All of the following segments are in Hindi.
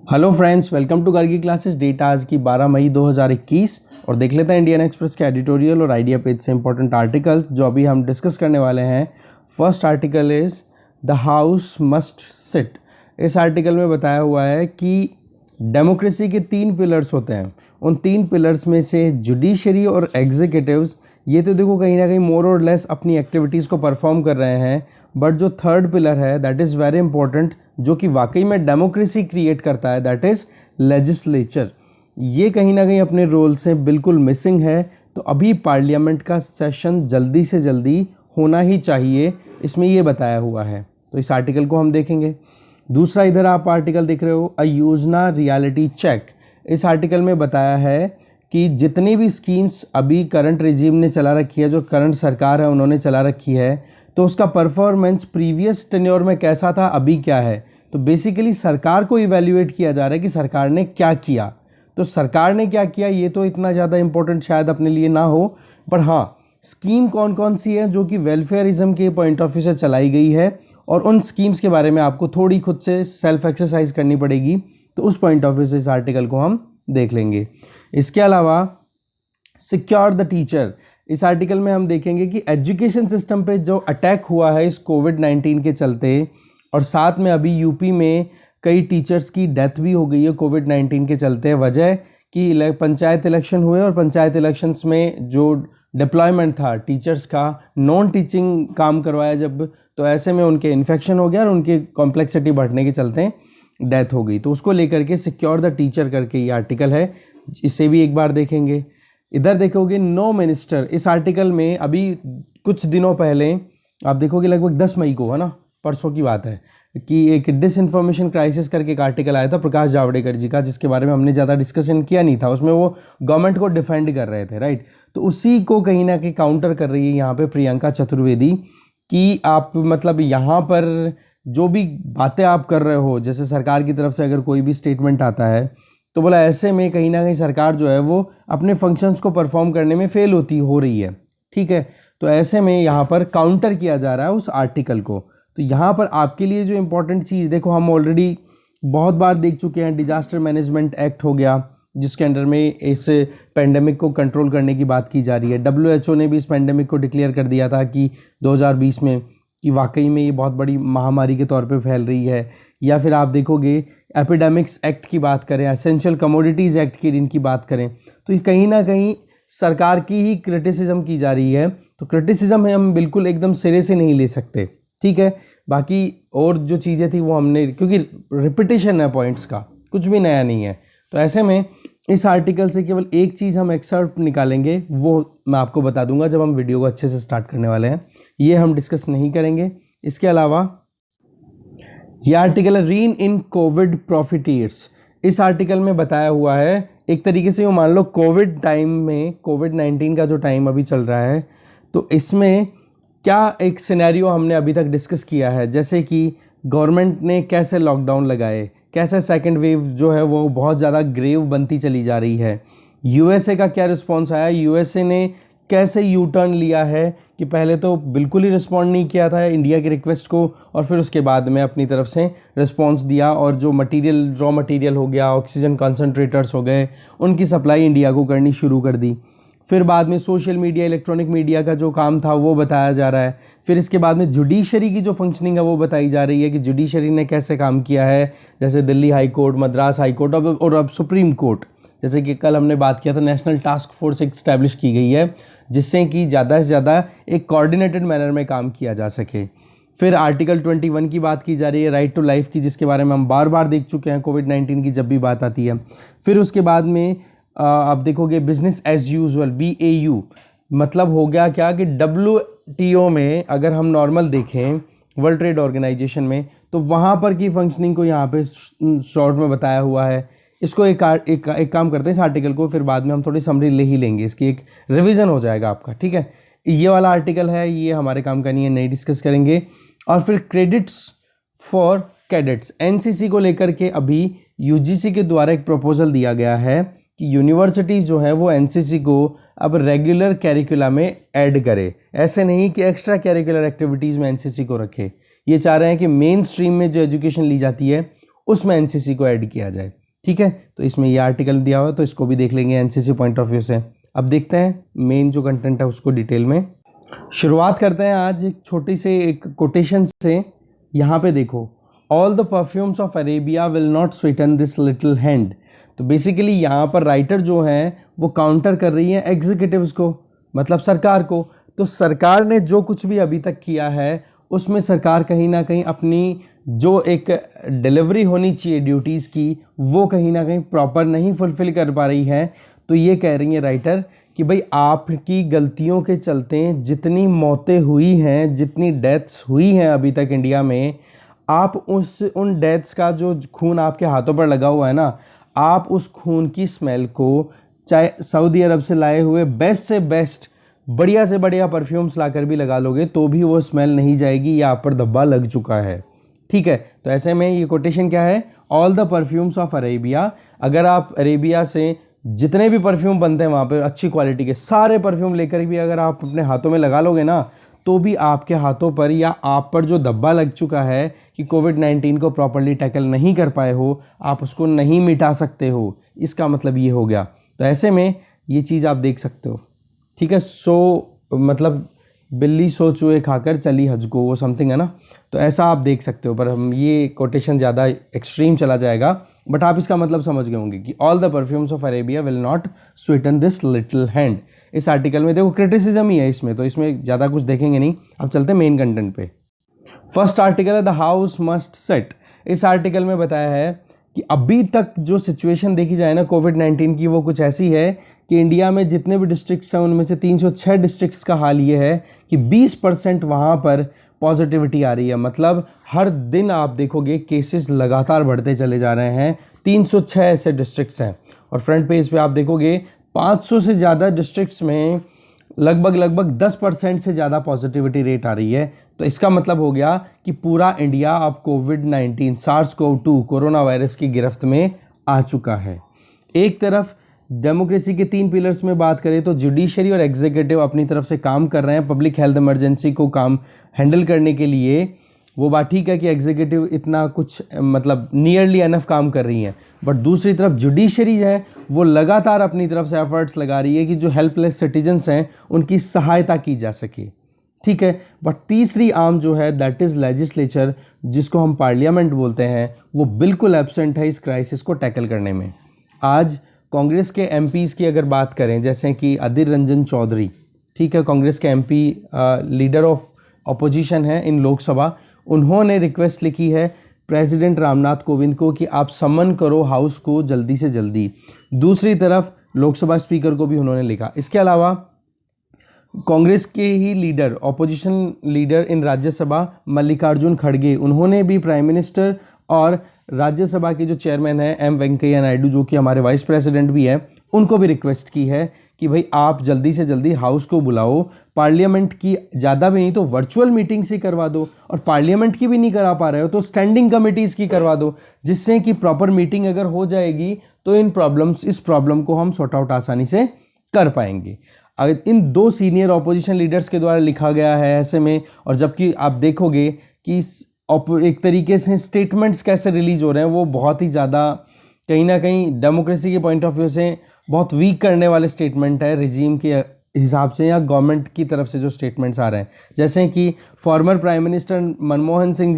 Hello friends, welcome to Gargi classes. Date आज की 12 मई 2021 और देख लेते हैं इंडियन एक्सप्रेस के एडिटोरियल और आइडिया पेज से इंपॉर्टेंट आर्टिकल्स जो अभी हम डिस्कस करने वाले हैं। First article is the house must sit. इस आर्टिकल में बताया हुआ है कि डेमोक्रेसी के 3 पिलर्स होते हैं। उन 3 पिलर्स में से जुडिशरी और एग्जीक्यूटिव्स ये तो देखो कहीं ना कहीं मोर और लेस अपनी एक्टिविटीज़ को परफॉर्म कर रहे हैं, बट जो थर्ड पिलर है दैट इज़ वेरी इंपॉर्टेंट, जो कि वाकई में डेमोक्रेसी क्रिएट करता है, दैट इज़ लेजिस्लेचर। ये कहीं ना कहीं अपने रोल से बिल्कुल मिसिंग है। तो अभी पार्लियामेंट का सेशन जल्दी से जल्दी होना ही चाहिए, इसमें ये बताया हुआ है। तो इस आर्टिकल को हम देखेंगे। दूसरा इधर आप आर्टिकल देख रहे हो, अ योजना रियलिटी चेक। इस आर्टिकल में बताया है कि जितनी भी स्कीम्स अभी करंट रिजीम ने चला रखी है, जो करंट सरकार है उन्होंने चला रखी है, तो उसका परफॉर्मेंस प्रीवियस टेन्योर में कैसा था, अभी क्या है। तो बेसिकली सरकार को इवैल्यूएट किया जा रहा है कि सरकार ने क्या किया। तो सरकार ने क्या किया ये तो इतना ज़्यादा इंपॉर्टेंट शायद अपने लिए ना हो, पर हाँ स्कीम कौन कौन सी है जो कि वेलफेयरिज्म के पॉइंट ऑफ व्यू से चलाई गई है, और उन स्कीम्स के बारे में आपको थोड़ी खुद से सेल्फ एक्सरसाइज करनी पड़ेगी। तो उस पॉइंट ऑफ व्यू से इस आर्टिकल को हम देख लेंगे। इसके अलावा सिक्योर द टीचर, इस आर्टिकल में हम देखेंगे कि एजुकेशन सिस्टम पे जो अटैक हुआ है इस कोविड-19 के चलते, और साथ में अभी यूपी में कई टीचर्स की डेथ भी हो गई है कोविड-19 के चलते। वजह कि पंचायत इलेक्शन हुए और पंचायत इलेक्शंस में जो डिप्लॉयमेंट था टीचर्स का, नॉन टीचिंग काम करवाया जब, तो ऐसे में उनके इन्फेक्शन हो गया और उनकी कॉम्प्लेक्सिटी बढ़ने के चलते डेथ हो गई। तो उसको लेकर के सिक्योर द टीचर करके ये आर्टिकल है, इसे भी एक बार देखेंगे। इधर देखोगे नो मिनिस्टर, इस आर्टिकल में अभी कुछ दिनों पहले आप देखोगे लगभग 10 मई को, है ना, परसों की बात है, कि एक डिसइंफॉर्मेशन क्राइसिस करके एक आर्टिकल आया था प्रकाश जावड़ेकर जी का, जिसके बारे में हमने ज़्यादा डिस्कशन किया नहीं था। उसमें वो गवर्नमेंट को डिफेंड कर रहे थे, राइट। तो उसी को कहीं ना कहीं काउंटर कर रही है यहाँ पे प्रियंका चतुर्वेदी कि आप मतलब यहाँ पर जो भी बातें आप कर रहे हो, जैसे सरकार की तरफ से अगर कोई भी स्टेटमेंट आता है तो बोला ऐसे में कहीं ना कहीं सरकार जो है वो अपने फंक्शंस को परफॉर्म करने में फेल हो रही है, ठीक है। तो ऐसे में यहाँ पर काउंटर किया जा रहा है उस आर्टिकल को। तो यहाँ पर आपके लिए जो इम्पोर्टेंट चीज़ देखो, हम ऑलरेडी बहुत बार देख चुके हैं, डिजास्टर मैनेजमेंट एक्ट हो गया जिसके अंडर में इस पेंडेमिक को कंट्रोल करने की बात की जा रही है। WHO ने भी इस पेंडेमिक को डिक्लेयर कर दिया था कि 2020 में कि वाकई में ये बहुत बड़ी महामारी के तौर पे फैल रही है। या फिर आप देखोगे एपिडेमिक्स एक्ट की बात करें, एसेंशियल कमोडिटीज़ एक्ट की इनकी बात करें, तो ये कहीं ना कहीं सरकार की ही क्रिटिसिज्म की जा रही है। तो क्रिटिसिज्म हम बिल्कुल एकदम सिरे से नहीं ले सकते, ठीक है। बाकी और जो चीज़ें थी वो हमने, क्योंकि रिपीटिशन है पॉइंट्स का, कुछ भी नया नहीं है। तो ऐसे में इस आर्टिकल से केवल एक चीज़ हम एक्सर्ट निकालेंगे, वो मैं आपको बता दूंगा जब हम वीडियो को अच्छे से स्टार्ट करने वाले हैं, ये हम डिस्कस नहीं करेंगे। इसके अलावा ये आर्टिकल है रीन इन कोविड प्रॉफिटियर्स। इस आर्टिकल में बताया हुआ है, एक तरीके से वो मान लो कोविड टाइम में, कोविड-19 का जो टाइम अभी चल रहा है, तो इसमें क्या एक सिनेरियो हमने अभी तक डिस्कस किया है, जैसे कि गवर्नमेंट ने कैसे लॉकडाउन लगाए, कैसे सेकंड वेव जो है वो बहुत ज़्यादा ग्रेव बनती चली जा रही है। USA का क्या रिस्पॉन्स आया, USA ने कैसे यू टर्न लिया है कि पहले तो बिल्कुल ही रिस्पॉन्ड नहीं किया था इंडिया की रिक्वेस्ट को, और फिर उसके बाद में अपनी तरफ से रिस्पॉन्स दिया, और जो मटेरियल, रॉ मटेरियल हो गया, ऑक्सीजन कॉन्सेंट्रेटर्स हो गए, उनकी सप्लाई इंडिया को करनी शुरू कर दी। फिर बाद में सोशल मीडिया, इलेक्ट्रॉनिक मीडिया का जो काम था वो बताया जा रहा है। फिर इसके बाद में जुडिशरी की जो फंक्शनिंग है वो बताई जा रही है कि जुडिशरी ने कैसे काम किया है, जैसे Delhi high court, Madras high court और अब सुप्रीम कोर्ट। जैसे कि कल हमने बात किया था, नेशनल टास्क फोर्स इस्टेब्लिश की गई है जिससे कि ज़्यादा से ज़्यादा एक कोऑर्डिनेटेड मैनर में काम किया जा सके। फिर आर्टिकल 21 की बात की जा रही है, राइट टू लाइफ की, जिसके बारे में हम बार बार देख चुके हैं कोविड-19 की जब भी बात आती है। फिर उसके बाद में आप देखोगे बिजनेस एज यूजुअल, BAU, मतलब हो गया क्या कि WTO में अगर हम नॉर्मल देखें, वर्ल्ड ट्रेड ऑर्गेनाइजेशन में, तो वहाँ पर की फंक्शनिंग को यहाँ पे शॉर्ट में बताया हुआ है। इसको एक काम करते हैं, इस आर्टिकल को फिर बाद में हम थोड़ी समरी ले ही लेंगे, इसकी एक रिवीजन हो जाएगा आपका, ठीक है। ये वाला आर्टिकल है, ये हमारे काम का नहीं है, नहीं डिस्कस करेंगे। और फिर क्रेडिट्स फॉर कैडेट्स, NCC को लेकर के अभी UGC के द्वारा एक प्रपोजल दिया गया है कि यूनिवर्सिटीज़ जो है वो NCC को अब रेगुलर कैरिकुलम में ऐड करे, ऐसे नहीं कि एक्स्ट्रा कैरिकुलर एक्टिविटीज़ में NCC को रखे। ये चाह रहे हैं कि मेन स्ट्रीम में जो एजुकेशन ली जाती है उसमें एनसीसी को ऐड किया जाए। ठीक है, तो इसमें ये आर्टिकल दिया हुआ है, तो इसको भी देख लेंगे एनसीसी पॉइंट ऑफ व्यू से। अब देखते हैं मेन जो कंटेंट है उसको डिटेल में। शुरुआत करते हैं आज एक छोटी से एक कोटेशन से। यहाँ पे देखो, all the perfumes of Arabia will not Sutton this little hand. तो बेसिकली यहाँ पर राइटर जो हैं वो काउंटर कर रही है एग्जीक्यूटिव्स को, मतलब सरकार को। तो सरकार ने जो कुछ भी अभी तक किया है उसमें सरकार कहीं ना कहीं अपनी जो एक डिलीवरी होनी चाहिए ड्यूटीज़ की वो कहीं ना कहीं प्रॉपर नहीं फुलफ़िल कर पा रही है। तो ये कह रही है राइटर कि भाई आपकी गलतियों के चलते जितनी मौतें हुई हैं, जितनी डेथ्स हुई हैं अभी तक इंडिया में, आप उन डेथ्स का जो खून आपके हाथों पर लगा हुआ है ना, आप उस खून की स्मेल को चाहे सऊदी अरब से लाए हुए बेस्ट से बेस्ट बढ़िया से बढ़िया परफ्यूम्स लाकर भी लगा लोगे तो भी वो स्मेल नहीं जाएगी, या आप पर धब्बा लग चुका है। ठीक है, तो ऐसे में ये कोटेशन क्या है, all the perfumes of Arabia. अगर आप अरेबिया से जितने भी परफ्यूम बनते हैं वहाँ पे अच्छी क्वालिटी के सारे परफ्यूम लेकर भी अगर आप अपने हाथों में लगा लोगे ना, तो भी आपके हाथों पर या आप पर जो धब्बा लग चुका है कि कोविड-19 को प्रॉपर्ली टैकल नहीं कर पाए हो, आप उसको नहीं मिटा सकते हो। इसका मतलब ये हो गया। तो ऐसे में ये चीज़ आप देख सकते हो। ठीक है, मतलब बिल्ली सो चूहे खाकर चली हज को, वो समथिंग है ना, तो ऐसा आप देख सकते हो। पर हम ये कोटेशन ज़्यादा एक्सट्रीम चला जाएगा, बट आप इसका मतलब समझ गए होंगे कि all the perfumes of Arabia will not Sutton this little hand. इस आर्टिकल में देखो क्रिटिसिज्म ही है इसमें, तो इसमें ज़्यादा कुछ देखेंगे नहीं। अब चलते हैं मेन कंटेंट पे। फर्स्ट आर्टिकल है द हाउस मस्ट सेट। इस आर्टिकल में बताया है कि अभी तक जो सिचुएशन देखी जाए ना कोविड-19 की, वो कुछ ऐसी है कि इंडिया में जितने भी डिस्ट्रिक्ट्स हैं उनमें से 306 डिस्ट्रिक्ट्स का हाल ये है कि 20% वहाँ पर पॉजिटिविटी आ रही है। मतलब हर दिन आप देखोगे केसेस लगातार बढ़ते चले जा रहे हैं। 306 ऐसे डिस्ट्रिक्ट्स हैं और फ्रंट पेज पे आप देखोगे 500 से ज़्यादा डिस्ट्रिक्ट्स में लगभग 10% से ज़्यादा पॉजिटिविटी रेट आ रही है। तो इसका मतलब हो गया कि पूरा इंडिया अब कोविड-19 SARS-CoV-2 कोरोना वायरस की गिरफ्त में आ चुका है। एक तरफ डेमोक्रेसी के 3 पिलर्स में बात करें तो जुडिशरी और एग्जीक्यूटिव अपनी तरफ से काम कर रहे हैं पब्लिक हेल्थ इमरजेंसी को काम हैंडल करने के लिए। वो बात ठीक है कि एग्जीक्यूटिव इतना कुछ मतलब नियरली एनफ काम कर रही है, बट दूसरी तरफ जुडिशरी है वो लगातार अपनी तरफ से एफर्ट्स लगा रही है कि जो हेल्पलेस सिटीजन्स हैं उनकी सहायता की जा सके। ठीक है, बट तीसरी आर्म जो है दैट इज़ लेजिस्लेचर, जिसको हम पार्लियामेंट बोलते हैं, वो बिल्कुल एब्सेंट है इस क्राइसिस को टैकल करने में। आज कांग्रेस के एमपीज़ की अगर बात करें, जैसे कि अधीर रंजन चौधरी, ठीक है, कांग्रेस के एमपी लीडर ऑफ अपोजिशन है इन लोकसभा, उन्होंने रिक्वेस्ट लिखी है प्रेसिडेंट रामनाथ कोविंद को कि आप समन करो हाउस को जल्दी से जल्दी। दूसरी तरफ लोकसभा स्पीकर को भी उन्होंने लिखा। इसके अलावा कांग्रेस के ही leader, opposition leader in Rajya Sabha Mallikarjun खड़गे, उन्होंने भी प्राइम मिनिस्टर और राज्यसभा के जो चेयरमैन हैं एम वेंकैया नायडू, जो कि हमारे वाइस प्रेसिडेंट भी हैं, उनको भी रिक्वेस्ट की है कि भाई आप जल्दी से जल्दी हाउस को बुलाओ, पार्लियामेंट की ज़्यादा भी नहीं तो वर्चुअल मीटिंग्स ही करवा दो, और पार्लियामेंट की भी नहीं करा पा रहे हो तो स्टैंडिंग कमिटीज़ की करवा दो, जिससे कि प्रॉपर मीटिंग अगर हो जाएगी तो इस प्रॉब्लम को हम सॉर्ट आउट आसानी से कर पाएंगे। इन 2 सीनियर ऑपोजिशन लीडर्स के द्वारा लिखा गया है ऐसे में, और जबकि आप देखोगे कि एक तरीके से स्टेटमेंट्स कैसे रिलीज हो रहे हैं वो बहुत ही ज़्यादा कहीं ना कहीं डेमोक्रेसी के पॉइंट ऑफ व्यू से बहुत वीक करने वाले स्टेटमेंट है रिजीम के हिसाब से या गवर्नमेंट की तरफ से जो स्टेटमेंट्स आ रहे हैं। जैसे कि former prime minister Manmohan Singh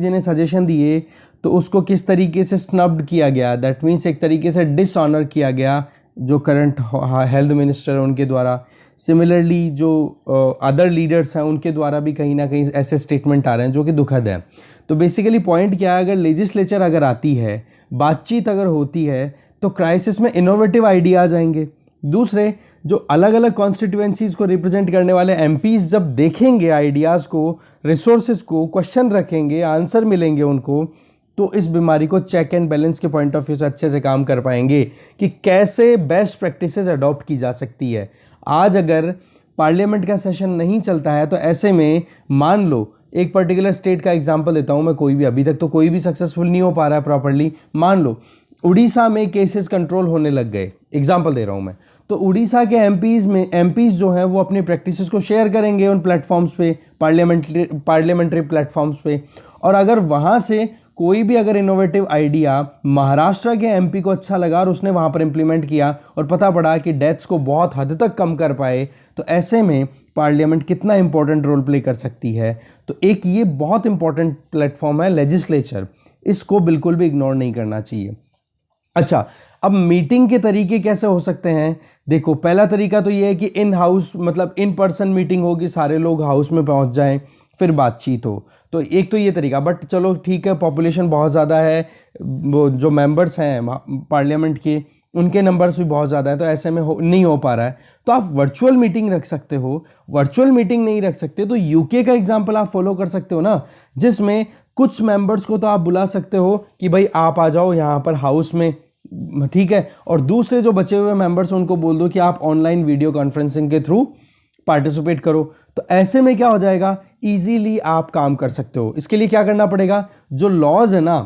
ji ने सजेशन दिए तो उसको किस तरीके से स्नब्ड किया गया, दैट मीन्स एक तरीके से डिसऑनर किया गया जो करंट हेल्थ मिनिस्टर उनके द्वारा। सिमिलरली जो अदर लीडर्स हैं उनके द्वारा भी कहीं ना कहीं ऐसे स्टेटमेंट आ रहे हैं जो कि दुखद है। तो बेसिकली पॉइंट क्या है, अगर लेजिस्लेचर अगर आती है, बातचीत अगर होती है, तो क्राइसिस में इनोवेटिव आइडियाज़ आएंगे। दूसरे जो अलग अलग कॉन्स्टिट्यूएंसीज़ को रिप्रेजेंट करने वाले एमपीज़ जब देखेंगे आइडियाज़ को, रिसोर्सेज को, क्वेश्चन रखेंगे, आंसर मिलेंगे उनको, तो इस बीमारी को चेक एंड बैलेंस के पॉइंट ऑफ व्यू से अच्छे से काम कर पाएंगे कि कैसे बेस्ट प्रैक्टिसेस अडॉप्ट की जा सकती है। आज अगर पार्लियामेंट का सेशन नहीं चलता है तो ऐसे में मान लो एक पर्टिकुलर स्टेट का एग्जांपल देता हूं मैं, कोई भी अभी तक तो कोई भी सक्सेसफुल नहीं हो पा रहा है प्रॉपर्ली। मान लो उड़ीसा में केसेस कंट्रोल होने लग गए, एग्जांपल दे रहा हूं मैं, तो उड़ीसा के एमपीज जो हैं वो अपनी प्रैक्टिसेस को शेयर करेंगे उन प्लेटफॉर्म्स पे, पार्लियामेंट्री प्लेटफॉर्म्स पे। और अगर वहाँ से कोई भी अगर इनोवेटिव आइडिया महाराष्ट्र के एमपी को अच्छा लगा और उसने वहाँ पर इम्प्लीमेंट किया और पता पड़ा कि डेथ्स को बहुत हद तक कम कर पाए, तो ऐसे में पार्लियामेंट कितना इंपॉर्टेंट रोल प्ले कर सकती है। तो एक ये बहुत इंपॉर्टेंट प्लेटफॉर्म है लेजिस्लेचर, इसको बिल्कुल भी इग्नोर नहीं करना चाहिए। अच्छा, अब मीटिंग के तरीके कैसे हो सकते हैं? देखो, पहला तरीका तो ये है कि इन हाउस मतलब इन पर्सन मीटिंग होगी, सारे लोग हाउस में पहुंच जाएं, फिर बातचीत हो। तो एक तो ये तरीका, बट चलो ठीक है, पॉपुलेशन बहुत ज़्यादा है, वो जो मेंबर्स हैं पार्लियामेंट के उनके नंबर्स भी बहुत ज़्यादा है, तो ऐसे में नहीं हो पा रहा है, तो आप वर्चुअल मीटिंग रख सकते हो। वर्चुअल मीटिंग नहीं रख सकते तो यूके का एग्जाम्पल आप फॉलो कर सकते हो ना, जिसमें कुछ मेंबर्स को तो आप बुला सकते हो कि भाई आप आ जाओ यहाँ पर हाउस में, ठीक है, और दूसरे जो बचे हुए मेंबर्स उनको बोल दो कि आप ऑनलाइन वीडियो कॉन्फ्रेंसिंग के थ्रू पार्टिसिपेट करो। तो ऐसे में क्या हो जाएगा, इजीली आप काम कर सकते हो। इसके लिए क्या करना पड़ेगा, जो लॉज है ना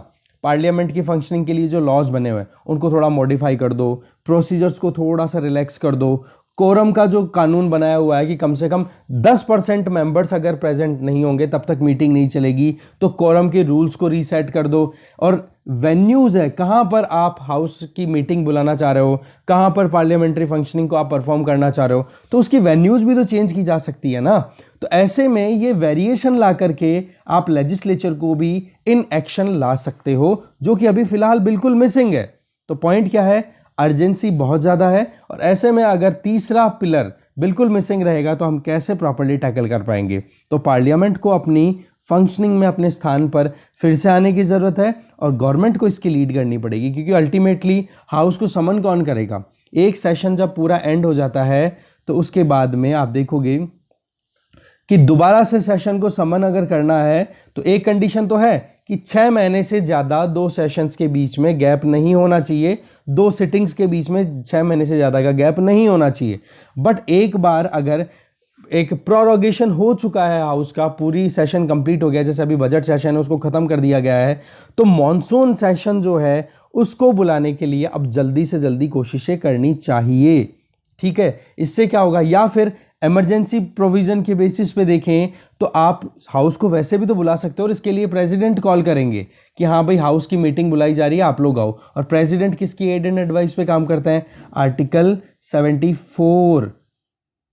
पार्लियामेंट की फंक्शनिंग के लिए, जो लॉज बने हुए हैं उनको थोड़ा मॉडिफाई कर दो, प्रोसीजर्स को थोड़ा सा रिलैक्स कर दो। कोरम का जो कानून बनाया हुआ है कि कम से कम 10% मेंबर्स अगर प्रेजेंट नहीं होंगे तब तक मीटिंग नहीं चलेगी, तो कोरम के रूल्स को रीसेट कर दो। और वेन्यूज़ है, कहाँ पर आप हाउस की मीटिंग बुलाना चाह रहे हो, कहाँ पर पार्लियामेंट्री फंक्शनिंग को आप परफॉर्म करना चाह रहे हो, तो उसकी वेन्यूज़ भी तो चेंज की जा सकती है ना। तो ऐसे में ये वेरिएशन ला करके आप लेजिस्लेचर को भी इन एक्शन ला सकते हो, जो कि अभी फिलहाल बिल्कुल मिसिंग है। तो पॉइंट क्या है, अर्जेंसी बहुत ज़्यादा है, और ऐसे में अगर तीसरा पिलर बिल्कुल मिसिंग रहेगा तो हम कैसे प्रॉपर्ली टैकल कर पाएंगे। तो पार्लियामेंट को अपनी फंक्शनिंग में अपने स्थान पर फिर से आने की ज़रूरत है, और गवर्नमेंट को इसकी लीड करनी पड़ेगी, क्योंकि अल्टीमेटली हाउस को समन कौन करेगा। एक सेशन जब पूरा एंड हो जाता है तो उसके बाद में आप देखोगे कि दोबारा से सेशन को समन अगर करना है तो एक कंडीशन तो है कि 6 महीने से ज़्यादा 2 सेशंस के बीच में गैप नहीं होना चाहिए, 2 सिटिंग्स के बीच में 6 महीने से ज़्यादा का गैप नहीं होना चाहिए। बट एक बार अगर एक प्रोरोगेशन हो चुका है हाउस का, पूरी सेशन कंप्लीट हो गया, जैसे अभी बजट सेशन है उसको ख़त्म कर दिया गया है, तो मॉनसून सेशन जो है उसको बुलाने के लिए अब जल्दी से जल्दी कोशिशें करनी चाहिए, ठीक है। इससे क्या होगा, या फिर इमरजेंसी प्रोविजन के बेसिस पे देखें तो आप हाउस को वैसे भी तो बुला सकते हो, और इसके लिए प्रेसिडेंट कॉल करेंगे कि हाँ भाई हाउस की मीटिंग बुलाई जा रही है, आप लोग आओ। और प्रेसिडेंट किसकी एड एंड एडवाइस पे काम करते हैं, article 74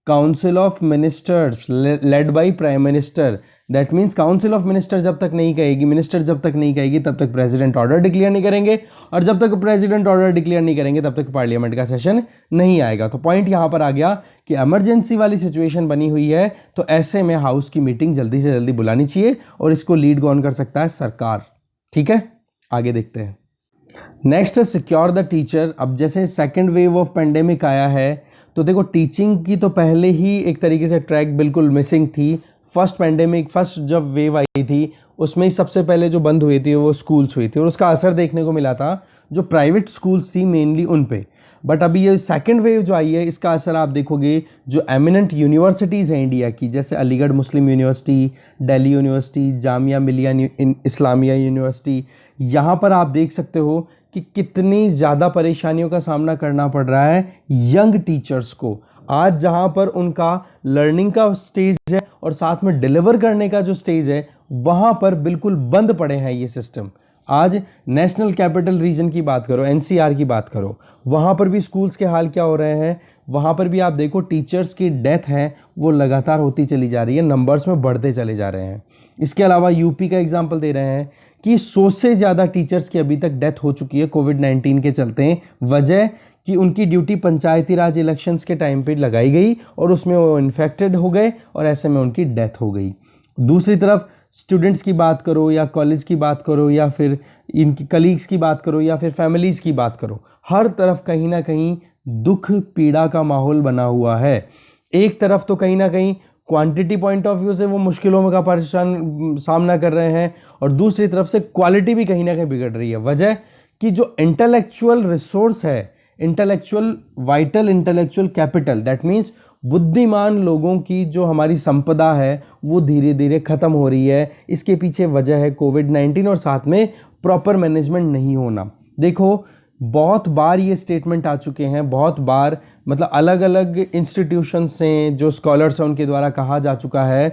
council of ministers led by prime minister. That means council of minister जब तक नहीं कहेगी, मिनिस्टर जब तक नहीं कहेगी, तब तक प्रेसिडेंट ऑर्डर डिक्लेयर नहीं करेंगे, और जब तक प्रेसिडेंट ऑर्डर डिक्लेयर नहीं करेंगे तब तक पार्लियामेंट का सेशन नहीं आएगा। तो पॉइंट यहाँ पर आ गया कि इमरजेंसी वाली सिचुएशन बनी हुई है, तो ऐसे में हाउस की मीटिंग जल्दी से जल्दी बुलानी चाहिए, और इसको लीड कौन कर सकता है, सरकार, ठीक है। आगे देखते हैं। नेक्स्ट है सिक्योर द टीचर। अब जैसे सेकेंड वेव ऑफ पेंडेमिक आया है, तो देखो टीचिंग की तो पहले ही एक तरीके से ट्रैक बिल्कुल मिसिंग थी। फर्स्ट जब वेव आई थी उसमें ही सबसे पहले जो बंद हुई थी वो स्कूल्स हुई थी, और उसका असर देखने को मिला था जो प्राइवेट स्कूल्स थी मेनली उन पे। बट अभी ये सेकेंड वेव जो आई है इसका असर आप देखोगे जो एमिनेंट यूनिवर्सिटीज़ हैं इंडिया की, जैसे अलीगढ़ मुस्लिम university, Delhi university, Jamia Millia Islamia university, यहाँ पर आप देख सकते हो कि कितनी ज़्यादा परेशानियों का सामना करना पड़ रहा है यंग टीचर्स को। आज जहाँ पर उनका लर्निंग का स्टेज है और साथ में डिलीवर करने का जो स्टेज है, वहाँ पर बिल्कुल बंद पड़े हैं ये सिस्टम। आज नेशनल कैपिटल रीजन की बात करो, एनसीआर की बात करो, वहाँ पर भी स्कूल्स के हाल क्या हो रहे हैं। वहाँ पर भी आप देखो टीचर्स की डेथ है वो लगातार होती चली जा रही है, नंबर्स में बढ़ते चले जा रहे हैं। इसके अलावा यूपी का एग्जाम्पल दे रहे हैं कि 100 से ज़्यादा टीचर्स की अभी तक डेथ हो चुकी है कोविड-19 के चलते। वजह कि उनकी ड्यूटी पंचायती राज इलेक्शंस के टाइम पे लगाई गई और उसमें वो इन्फेक्टेड हो गए और ऐसे में उनकी डेथ हो गई। दूसरी तरफ स्टूडेंट्स की बात करो या कॉलेज की बात करो या फिर इनकी कलीग्स की बात करो या फिर फैमिलीज़ की बात करो, हर तरफ कहीं ना कहीं दुख पीड़ा का माहौल बना हुआ है। एक तरफ तो कहीं ना कहीं क्वांटिटी पॉइंट ऑफ व्यू से वो मुश्किलों का परेशान सामना कर रहे हैं, और दूसरी तरफ से क्वालिटी भी कहीं ना कहीं बिगड़ रही है। वजह कि जो इंटेलेक्चुअल रिसोर्स है, vital intellectual capital, that means बुद्धिमान लोगों की जो हमारी संपदा है वो धीरे धीरे ख़त्म हो रही है। इसके पीछे वजह है कोविड-19 और साथ में प्रॉपर मैनेजमेंट नहीं होना। देखो बहुत बार ये स्टेटमेंट आ चुके हैं, बहुत बार, मतलब अलग अलग इंस्टीट्यूशन से जो स्कॉलर्स हैं उनके द्वारा कहा जा चुका है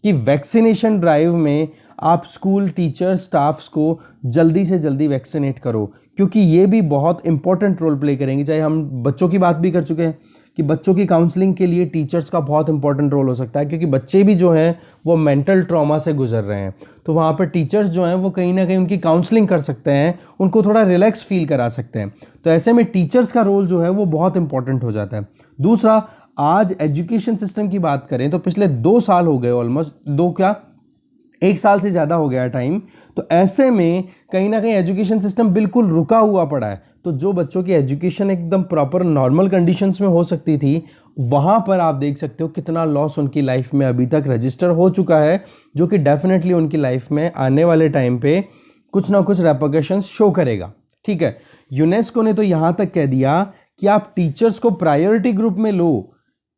कि वैक्सीनेशन ड्राइव में आप स्कूल टीचर स्टाफ्स को जल्दी से जल्दी वैक्सीनेट करो, क्योंकि ये भी बहुत इंपॉर्टेंट रोल प्ले करेंगे। चाहे हम बच्चों की बात भी कर चुके हैं कि बच्चों की काउंसलिंग के लिए टीचर्स का बहुत इंपॉर्टेंट रोल हो सकता है, क्योंकि बच्चे भी जो हैं वो मेंटल ट्रॉमा से गुजर रहे हैं। तो वहाँ पर टीचर्स जो हैं वो कहीं ना कहीं उनकी काउंसलिंग कर सकते हैं, उनको थोड़ा रिलैक्स फील करा सकते हैं। तो ऐसे में टीचर्स का रोल जो है वो बहुत इंपॉर्टेंट हो जाता है। दूसरा, आज एजुकेशन सिस्टम की बात करें तो पिछले 2 साल हो गए, ऑलमोस्ट 1 साल से ज़्यादा हो गया टाइम। तो ऐसे में कहीं ना कहीं एजुकेशन सिस्टम बिल्कुल रुका हुआ पड़ा है। तो जो बच्चों की एजुकेशन एकदम प्रॉपर नॉर्मल कंडीशंस में हो सकती थी, वहाँ पर आप देख सकते हो कितना लॉस उनकी लाइफ में अभी तक रजिस्टर हो चुका है, जो कि डेफिनेटली उनकी लाइफ में आने वाले टाइम पे कुछ ना कुछ रेपरकशंस शो करेगा। ठीक है, यूनेस्को ने तो यहाँ तक कह दिया कि आप टीचर्स को प्रायोरिटी ग्रुप में लो,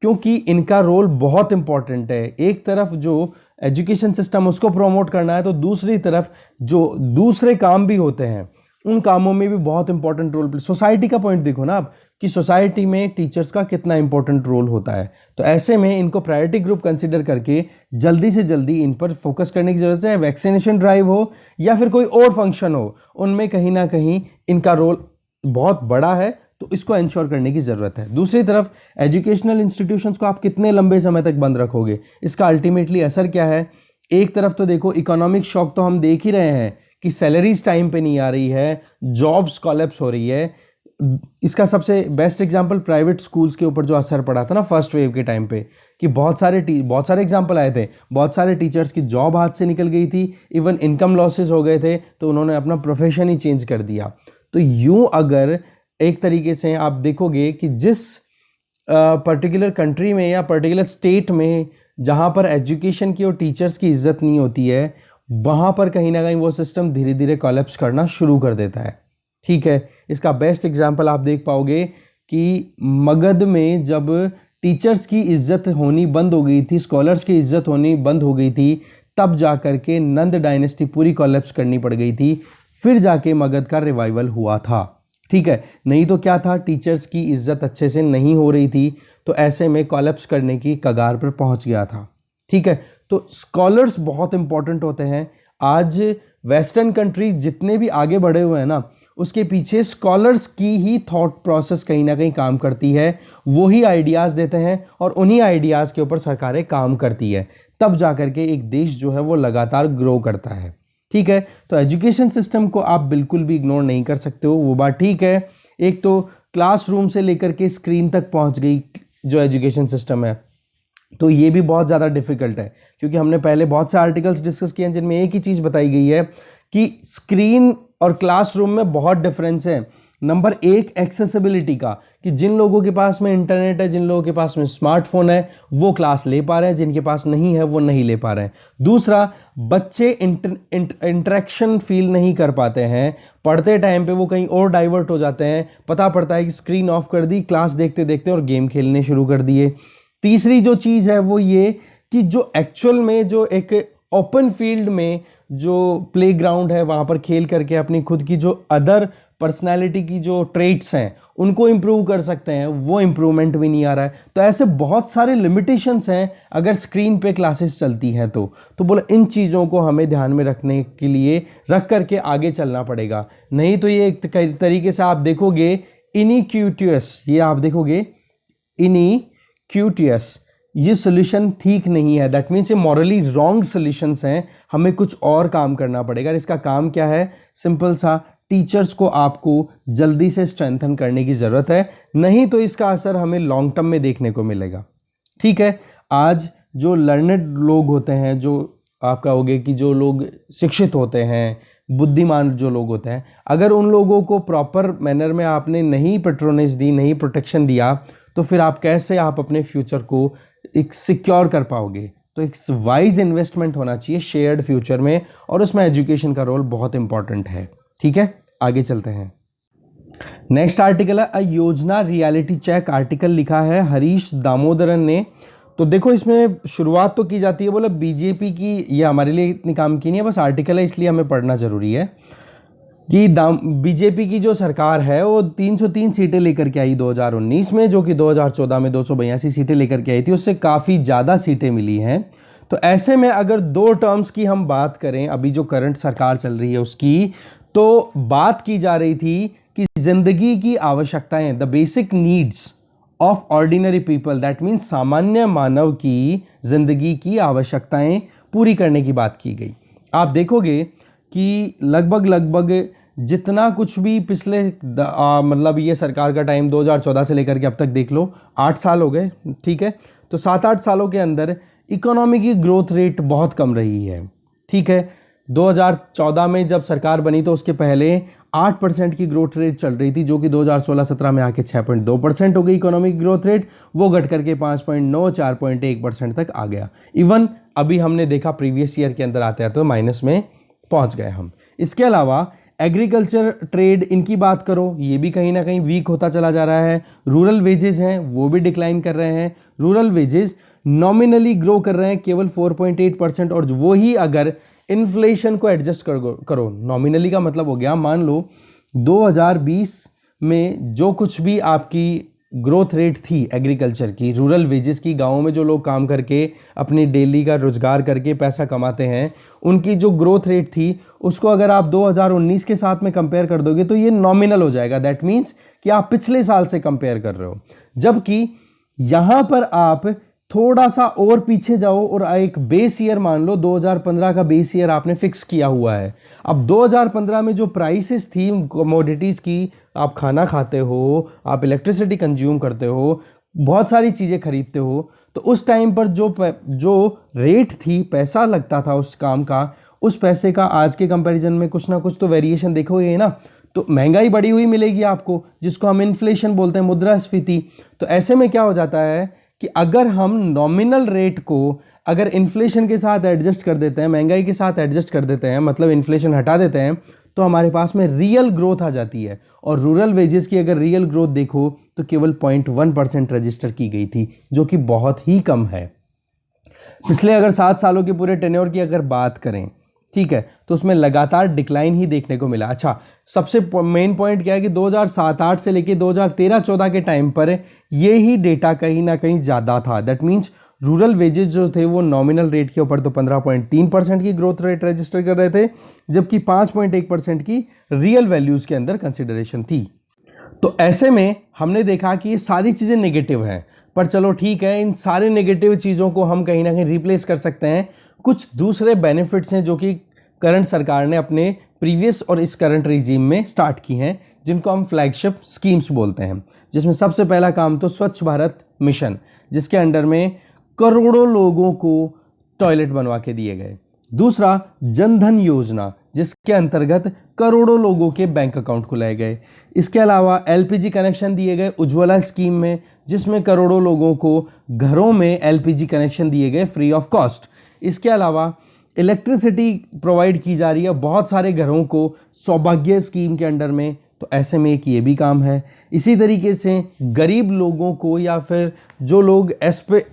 क्योंकि इनका रोल बहुत इंपॉर्टेंट है। एक तरफ जो एजुकेशन सिस्टम उसको प्रमोट करना है, तो दूसरी तरफ जो दूसरे काम भी होते हैं उन कामों में भी बहुत इंपॉर्टेंट रोल प्ले। सोसाइटी का पॉइंट देखो ना आप कि सोसाइटी में टीचर्स का कितना इंपॉर्टेंट रोल होता है। तो ऐसे में इनको प्रायोरिटी ग्रुप कंसीडर करके जल्दी से जल्दी इन पर फोकस करने की जरूरत है। वैक्सीनेशन ड्राइव हो या फिर कोई और फंक्शन हो, उनमें कहीं ना कहीं इनका रोल बहुत बड़ा है, तो इसको इंश्योर करने की ज़रूरत है। दूसरी तरफ एजुकेशनल इंस्टीट्यूशंस को आप कितने लंबे समय तक बंद रखोगे, इसका अल्टीमेटली असर क्या है। एक तरफ तो देखो इकोनॉमिक शॉक तो हम देख ही रहे हैं कि सैलरीज टाइम पे नहीं आ रही है, जॉब्स कोलैप्स हो रही है। इसका सबसे बेस्ट एग्जांपल प्राइवेट स्कूल्स के ऊपर जो असर पड़ा था ना फर्स्ट वेव के टाइम पे, कि बहुत सारे एग्जांपल आए थे, बहुत सारे टीचर्स की जॉब हाथ से निकल गई थी, इवन इनकम लॉसेस हो गए थे, तो उन्होंने अपना प्रोफेशन ही चेंज कर दिया। तो यूं अगर एक तरीके से आप देखोगे कि जिस पर्टिकुलर कंट्री में या पर्टिकुलर स्टेट में जहाँ पर एजुकेशन की और टीचर्स की इज्जत नहीं होती है, वहाँ पर कहीं ना कहीं वो सिस्टम धीरे धीरे कोलैप्स करना शुरू कर देता है। ठीक है, इसका बेस्ट एग्जांपल आप देख पाओगे कि मगध में जब टीचर्स की इज्जत होनी बंद हो गई थी, स्कॉलर्स की इज्जत होनी बंद हो गई थी, तब जा करके नंद डायनेस्टी पूरी कोलैप्स करनी पड़ गई थी, फिर जाके मगध का रिवाइवल हुआ था। ठीक है, नहीं तो क्या था, टीचर्स की इज्जत अच्छे से नहीं हो रही थी, तो ऐसे में कोलैप्स करने की कगार पर पहुंच गया था। ठीक है, तो स्कॉलर्स बहुत इंपॉर्टेंट होते हैं। आज वेस्टर्न कंट्रीज जितने भी आगे बढ़े हुए हैं ना, उसके पीछे स्कॉलर्स की ही थॉट प्रोसेस कहीं ना कहीं काम करती है। वही आइडियाज़ देते हैं और उन्हीं आइडियाज़ के ऊपर सरकारें काम करती है, तब जा करके एक देश जो है वो लगातार ग्रो करता है। ठीक है, तो एजुकेशन सिस्टम को आप बिल्कुल भी इग्नोर नहीं कर सकते हो, वो बात ठीक है। एक तो क्लासरूम से लेकर के स्क्रीन तक पहुंच गई जो एजुकेशन सिस्टम है, तो ये भी बहुत ज़्यादा डिफिकल्ट है, क्योंकि हमने पहले बहुत से आर्टिकल्स डिस्कस किए हैं जिनमें एक ही चीज़ बताई गई है कि स्क्रीन और क्लासरूम में बहुत डिफरेंस है। नंबर 1 एक्सेसिबिलिटी का, कि जिन लोगों के पास में इंटरनेट है, जिन लोगों के पास में स्मार्टफोन है, वो क्लास ले पा रहे हैं, जिनके पास नहीं है वो नहीं ले पा रहे हैं। दूसरा, बच्चे इंटरेक्शन फील नहीं कर पाते हैं, पढ़ते टाइम पे वो कहीं और डाइवर्ट हो जाते हैं, पता पड़ता है कि स्क्रीन ऑफ कर दी, क्लास देखते देखते और गेम खेलने शुरू कर दिए। तीसरी जो चीज़ है वो ये कि जो एक्चुअल में जो एक ओपन फील्ड में जो प्लेग्राउंड है, वहाँ पर खेल करके अपनी खुद की जो अदर पर्सनालिटी की जो ट्रेट्स हैं उनको इम्प्रूव कर सकते हैं, वो इम्प्रूवमेंट भी नहीं आ रहा है। तो ऐसे बहुत सारे लिमिटेशंस हैं अगर स्क्रीन पे क्लासेस चलती हैं तो बोला इन चीज़ों को हमें ध्यान में रखने के लिए रख करके आगे चलना पड़ेगा। नहीं तो ये एक तरीके से आप देखोगे इनिक्यूटियस, ये आप देखोगे इनिक्यूटियस, ये सोल्यूशन ठीक नहीं है। दैट मीन्स ये मॉरली रॉन्ग सोल्यूशंस हैं, हमें कुछ और काम करना पड़ेगा। इसका काम क्या है, सिंपल सा, टीचर्स को आपको जल्दी से स्ट्रेंथन करने की ज़रूरत है, नहीं तो इसका असर हमें लॉन्ग टर्म में देखने को मिलेगा। ठीक है, आज जो लर्नेड लोग होते हैं, जो आप कहोगे कि जो लोग शिक्षित होते हैं, बुद्धिमान जो लोग होते हैं, अगर उन लोगों को प्रॉपर मैनर में आपने नहीं पेट्रोनेज दी, नहीं प्रोटेक्शन दिया, तो फिर आप कैसे आप अपने फ्यूचर को एक सिक्योर कर पाओगे। तो एक वाइज इन्वेस्टमेंट होना चाहिए शेयर्ड फ्यूचर में, और उसमें एजुकेशन का रोल बहुत इंपॉर्टेंट है। ठीक है, आगे चलते हैं। नेक्स्ट आर्टिकल है अ योजना रियलिटी चेक। आर्टिकल लिखा है हरीश दामोदरन ने। तो देखो इसमें शुरुआत तो की जाती है, बोला बीजेपी की, ये हमारे लिए इतनी काम की नहीं है, बस आर्टिकल है इसलिए हमें पढ़ना जरूरी है। कि बीजेपी की जो सरकार है वो 303 सीटें लेकर के आई 2019 में, जो कि 2014 में 282 सीटें लेकर के आई थी, उससे काफ़ी ज़्यादा सीटें मिली हैं। तो ऐसे में अगर दो टर्म्स की हम बात करें, अभी जो करंट सरकार चल रही है उसकी, तो बात की जा रही थी कि ज़िंदगी की आवश्यकताएं, the basic needs of ordinary people, that means सामान्य मानव की ज़िंदगी की आवश्यकताएं पूरी करने की बात की गई। आप देखोगे कि लगभग जितना कुछ भी पिछले मतलब ये सरकार का टाइम 2014 से लेकर के अब तक देख लो, 8 साल हो गए, ठीक है। तो 7-8 सालों के अंदर इकोनॉमी की ग्रोथ रेट बहुत कम रही है, ठीक है। 2014 में जब सरकार बनी तो उसके पहले 8% की ग्रोथ रेट चल रही थी, जो कि 2016-17 में आके 6.2% हो गई इकोनॉमिक ग्रोथ रेट। वो घट करके 5.9 4.1% तक आ गया। इवन अभी हमने देखा प्रीवियस ईयर के अंदर आते हैं तो माइनस में पहुंच गए हम। इसके अलावा एग्रीकल्चर, ट्रेड, इनकी बात करो, ये भी कहीं ना कहीं वीक होता चला जा रहा है। रूरल वेजेस हैं वो भी डिक्लाइन कर रहे हैं। रूरल वेजेस नॉमिनली ग्रो कर रहे हैं केवल 4.8%, और वो ही अगर इन्फ्लेशन को एडजस्ट करो, नॉमिनली का मतलब हो गया, मान लो 2020 में जो कुछ भी आपकी ग्रोथ रेट थी एग्रीकल्चर की, रूरल वेजेस की, गाँव में जो लोग काम करके अपनी डेली का रोजगार करके पैसा कमाते हैं, उनकी जो ग्रोथ रेट थी उसको अगर आप 2019 के साथ में कंपेयर कर दोगे तो ये नॉमिनल हो जाएगा। दैट मीन्स कि आप पिछले साल से कंपेयर कर रहे हो, जबकि यहां पर आप थोड़ा सा और पीछे जाओ और एक बेस ईयर मान लो, 2015 का बेस ईयर आपने फिक्स किया हुआ है। अब 2015 में जो प्राइसेस थी कमोडिटीज की, आप खाना खाते हो, आप इलेक्ट्रिसिटी कंज्यूम करते हो, बहुत सारी चीज़ें खरीदते हो, तो उस टाइम पर जो रेट थी, पैसा लगता था उस काम का, उस पैसे का आज के कंपैरिजन में कुछ ना कुछ तो वेरिएशन देखोगे ना। तो महंगाई बढ़ी हुई मिलेगी आपको, जिसको हम इन्फ्लेशन बोलते हैं, मुद्रास्फीति। तो ऐसे में क्या हो जाता है कि अगर हम नॉमिनल रेट को अगर इन्फ्लेशन के साथ एडजस्ट कर देते हैं, महंगाई के साथ एडजस्ट कर देते हैं, मतलब इन्फ्लेशन हटा देते हैं, तो हमारे पास में रियल ग्रोथ आ जाती है। और रूरल वेजेस की अगर रियल ग्रोथ देखो तो केवल 0.1% रजिस्टर की गई थी, जो कि बहुत ही कम है। पिछले अगर 7 सालों के पूरे टेन्योर की अगर बात करें, ठीक है, तो उसमें लगातार डिक्लाइन ही देखने को मिला। अच्छा, सबसे मेन पॉइंट क्या है कि 2007-8 से लेके 2013-14 के टाइम पर ये ही डेटा कहीं ना कहीं ज़्यादा था। दैट मीन्स रूरल वेजेस जो थे वो नॉमिनल रेट के ऊपर तो 15.3% की ग्रोथ रेट रजिस्टर कर रहे थे, जबकि 5.1% की रियल वैल्यूज़ के अंदर कंसिडरेशन थी। तो ऐसे में हमने देखा कि ये सारी चीज़ें नेगेटिव हैं, पर चलो ठीक है, इन सारे नेगेटिव चीज़ों को हम कहीं ना कहीं रिप्लेस कर सकते हैं। कुछ दूसरे बेनिफिट्स हैं जो कि करंट सरकार ने अपने प्रीवियस और इस करंट रिजीम में स्टार्ट की हैं, जिनको हम फ्लैगशिप स्कीम्स बोलते हैं। जिसमें सबसे पहला काम तो स्वच्छ भारत मिशन, जिसके अंडर में करोड़ों लोगों को टॉयलेट बनवा के दिए गए। दूसरा, जनधन योजना, जिसके अंतर्गत करोड़ों लोगों के बैंक अकाउंट खुलाए गए। इसके अलावा एलपीजी कनेक्शन दिए गए उज्ज्वला स्कीम में, जिसमें करोड़ों लोगों को घरों में एलपीजी कनेक्शन दिए गए फ्री ऑफ कॉस्ट। इसके अलावा इलेक्ट्रिसिटी प्रोवाइड की जा रही है बहुत सारे घरों को सौभाग्य स्कीम के अंडर में, तो ऐसे में एक ये भी काम है। इसी तरीके से गरीब लोगों को या फिर जो लोग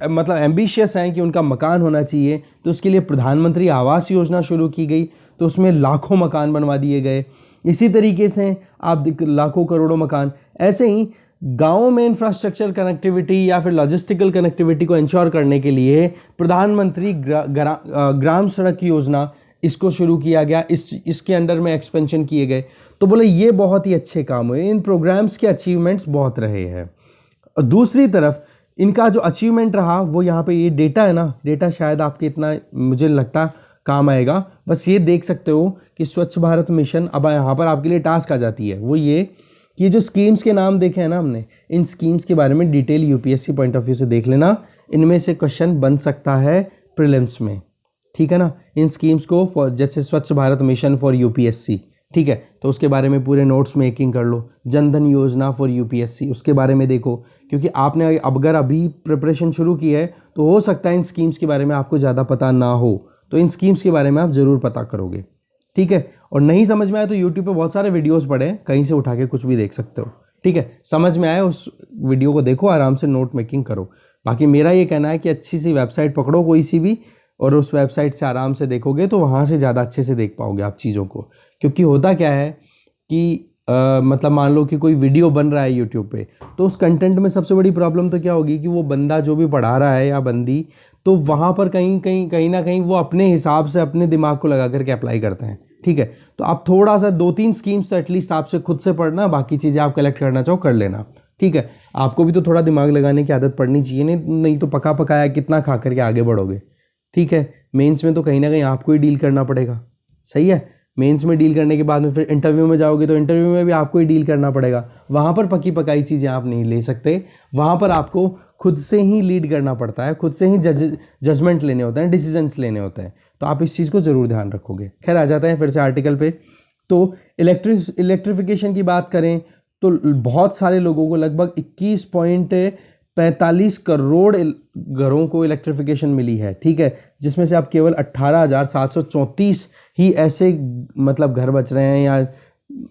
मतलब एम्बिशियस हैं कि उनका मकान होना चाहिए, तो उसके लिए प्रधानमंत्री आवास योजना शुरू की गई, तो उसमें लाखों मकान बनवा दिए गए। इसी तरीके से आप लाखों करोड़ों मकान, ऐसे ही गाँव में इंफ्रास्ट्रक्चर कनेक्टिविटी या फिर लॉजिस्टिकल कनेक्टिविटी को इंश्योर करने के लिए प्रधानमंत्री ग्राम सड़क योजना, इसको शुरू किया गया। इसके अंडर में एक्सपेंशन किए गए। तो बोले ये बहुत ही अच्छे काम हुए, इन प्रोग्राम्स के अचीवमेंट्स बहुत रहे हैं। और दूसरी तरफ इनका जो अचीवमेंट रहा वो यहाँ पे ये डेटा है ना, डेटा शायद आपके इतना मुझे लगता काम आएगा। बस ये देख सकते हो कि स्वच्छ भारत मिशन, अब यहाँ पर आपके लिए टास्क आ जाती है, वो ये कि जो स्कीम्स के नाम देखे हैं ना हमने, इन स्कीम्स के बारे में detail UPSC point of view से देख लेना। इनमें से क्वेश्चन बन सकता है प्रीलिम्स में, ठीक है ना। इन स्कीम्स को फॉर, जैसे स्वच्छ भारत मिशन फॉर यूपीएससी, ठीक है, तो उसके बारे में पूरे नोट्स मेकिंग कर लो। जनधन योजना फॉर यूपीएससी, उसके बारे में देखो, क्योंकि आपने अगर अभी प्रिपरेशन शुरू की है तो हो सकता है इन स्कीम्स के बारे में आपको ज़्यादा पता ना हो, तो इन स्कीम्स के बारे में आप ज़रूर पता करोगे, ठीक है। और नहीं समझ में आए तो यूट्यूब पे बहुत सारे वीडियोस पड़े हैं, कहीं से उठा के कुछ भी देख सकते हो, ठीक है। समझ में आए उस वीडियो को देखो, आराम से नोट मेकिंग करो। बाकी मेरा ये कहना है कि अच्छी सी वेबसाइट पकड़ो कोई सी भी, और उस वेबसाइट से आराम से देखोगे तो वहाँ से ज़्यादा अच्छे से देख पाओगे आप चीज़ों को। क्योंकि होता क्या है कि मतलब मान लो कि कोई वीडियो बन रहा है यूट्यूब पे, तो उस कंटेंट में सबसे बड़ी प्रॉब्लम तो क्या होगी कि वो बंदा जो भी पढ़ा रहा है या बंदी, तो वहाँ पर कहीं ना कहीं वो अपने हिसाब से अपने दिमाग को लगा करके अप्लाई करते हैं। ठीक है, तो आप थोड़ा सा 2-3 स्कीम्स तो एटलीस्ट आपसे खुद से पढ़ना, बाकी चीज़ें आप कलेक्ट करना चाहो कर लेना। ठीक है, आपको भी तो थोड़ा दिमाग लगाने की आदत पड़नी चाहिए, नहीं तो पका पकाया कितना खा करके आगे बढ़ोगे। ठीक है, मेंस में तो कहीं ना कहीं आपको ही डील करना पड़ेगा। सही है, मेंस में डील करने के बाद में फिर इंटरव्यू में जाओगे तो इंटरव्यू में भी आपको ही डील करना पड़ेगा। वहाँ पर पकी पकाई चीज़ें आप नहीं ले सकते, वहाँ पर आपको खुद से ही लीड करना पड़ता है, खुद से ही जजमेंट लेने होते हैं, डिसीजंस लेने होते हैं। तो आप इस चीज़ को ज़रूर ध्यान रखोगे। खैर, आ जाते हैं फिर से आर्टिकल पे। तो इलेक्ट्रिफिकेशन की बात करें तो बहुत सारे लोगों को, लगभग 21.45 करोड़ घरों को इलेक्ट्रिफिकेशन मिली है। ठीक है, जिसमें से अब केवल 18,734 ही ऐसे मतलब घर बच रहे हैं या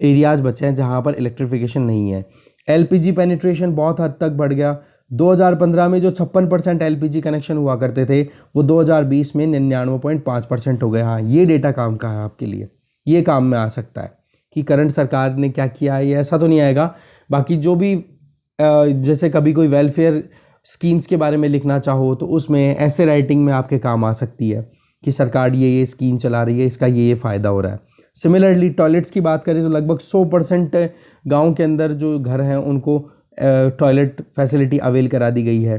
एरियाज बचे हैं जहां पर इलेक्ट्रिफिकेशन नहीं है। एलपीजी पेनिट्रेशन बहुत हद तक बढ़ गया। 2015 में जो 56% एलपीजी कनेक्शन हुआ करते थे, वो 2020 में 99.5% हो गए। हाँ, ये डेटा काम का है आपके लिए, ये काम में आ सकता है कि करंट सरकार ने क्या किया है। ये ऐसा तो नहीं आएगा, बाकी जो भी जैसे कभी कोई वेलफेयर स्कीम्स के बारे में लिखना चाहो तो उसमें ऐसे राइटिंग में आपके काम आ सकती है कि सरकार ये स्कीम चला रही है, इसका ये फ़ायदा हो रहा है। सिमिलरली टॉयलेट्स की बात करें तो लगभग 100% गाँव के अंदर जो घर हैं उनको टॉयलेट फैसिलिटी अवेल करा दी गई है।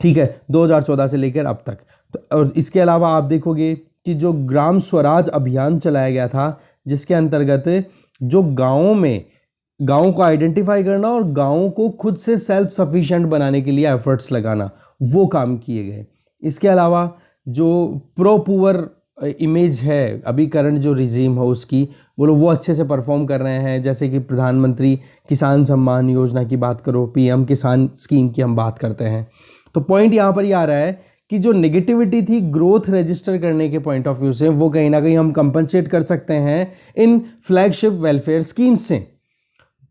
ठीक है, 2014 से लेकर अब तक। तो और इसके अलावा आप देखोगे कि जो ग्राम स्वराज अभियान चलाया गया था, जिसके अंतर्गत जो गाँवों में गाँव को आइडेंटिफाई करना और गाँव को खुद से सेल्फ सफिशिएंट बनाने के लिए एफर्ट्स लगाना, वो काम किए गए। इसके अलावा जो प्रो पुअर इमेज है अभी करंट जो रिजीम हो उसकी, वो अच्छे से परफॉर्म कर रहे हैं। जैसे कि प्रधानमंत्री किसान सम्मान योजना की बात करो, पीएम किसान स्कीम की हम बात करते हैं। तो पॉइंट यहाँ पर ये आ रहा है कि जो नेगेटिविटी थी ग्रोथ रजिस्टर करने के पॉइंट ऑफ व्यू से, वो कहीं ना कहीं हम कंपनसेट कर सकते हैं इन फ्लैगशिप वेलफेयर स्कीम्स से।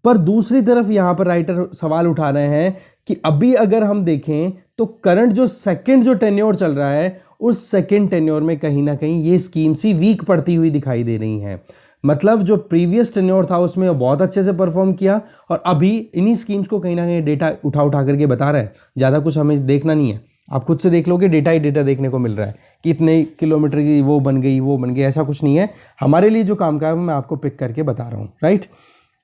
पर दूसरी तरफ यहाँ पर राइटर सवाल उठा रहे हैं कि अभी अगर हम देखें तो करंट जो सेकंड जो टेन्योर चल रहा है, उस सेकंड टेन्योर में कहीं ना कहीं ये स्कीम्स ही वीक पड़ती हुई दिखाई दे रही हैं। मतलब जो प्रीवियस टेन्योर था उसमें वो बहुत अच्छे से परफॉर्म किया, और अभी इन्हीं स्कीम्स को कहीं ना कहीं डेटा उठा करके बता रहा है। ज़्यादा कुछ हमें देखना नहीं है, आप खुद से देख लोगे, डेटा ही डेटा देखने को मिल रहा है कि इतने किलोमीटर की वो बन गई, ऐसा कुछ नहीं है। हमारे लिए जो काम का है वो मैं आपको पिक करके बता रहा हूँ, राइट।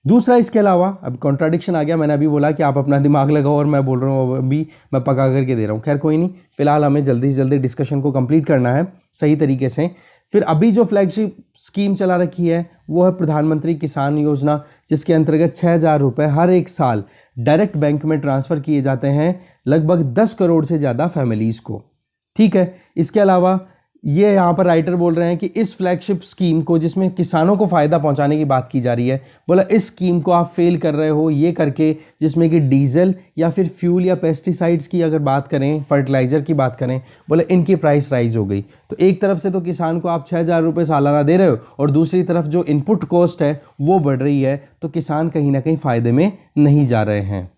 दूसरा, इसके अलावा अब कॉन्ट्राडिक्शन आ गया, मैंने अभी बोला कि आप अपना दिमाग लगाओ और मैं बोल रहा हूँ अभी मैं पका करके दे रहा हूँ। खैर कोई नहीं, फिलहाल हमें जल्दी से जल्दी डिस्कशन को कंप्लीट करना है सही तरीके से। फिर अभी जो फ्लैगशिप स्कीम चला रखी है वो है प्रधानमंत्री किसान योजना, जिसके अंतर्गत 6,000 रुपये हर एक साल डायरेक्ट बैंक में ट्रांसफ़र किए जाते हैं लगभग 10 करोड़ से ज़्यादा फैमिलीज़ को। ठीक है, इसके अलावा ये यहाँ पर राइटर बोल रहे हैं कि इस फ्लैगशिप स्कीम को, जिसमें किसानों को फ़ायदा पहुँचाने की बात की जा रही है, बोला इस स्कीम को आप फेल कर रहे हो ये करके, जिसमें कि डीजल या फिर फ्यूल या पेस्टिसाइड्स की अगर बात करें, फर्टिलाइज़र की बात करें, बोले इनकी प्राइस राइज हो गई। तो एक तरफ से तो किसान को आप 6,000 रुपये सालाना दे रहे हो, और दूसरी तरफ जो इनपुट कॉस्ट है वो बढ़ रही है, तो किसान कहीं ना कहीं फ़ायदे में नहीं जा रहे हैं।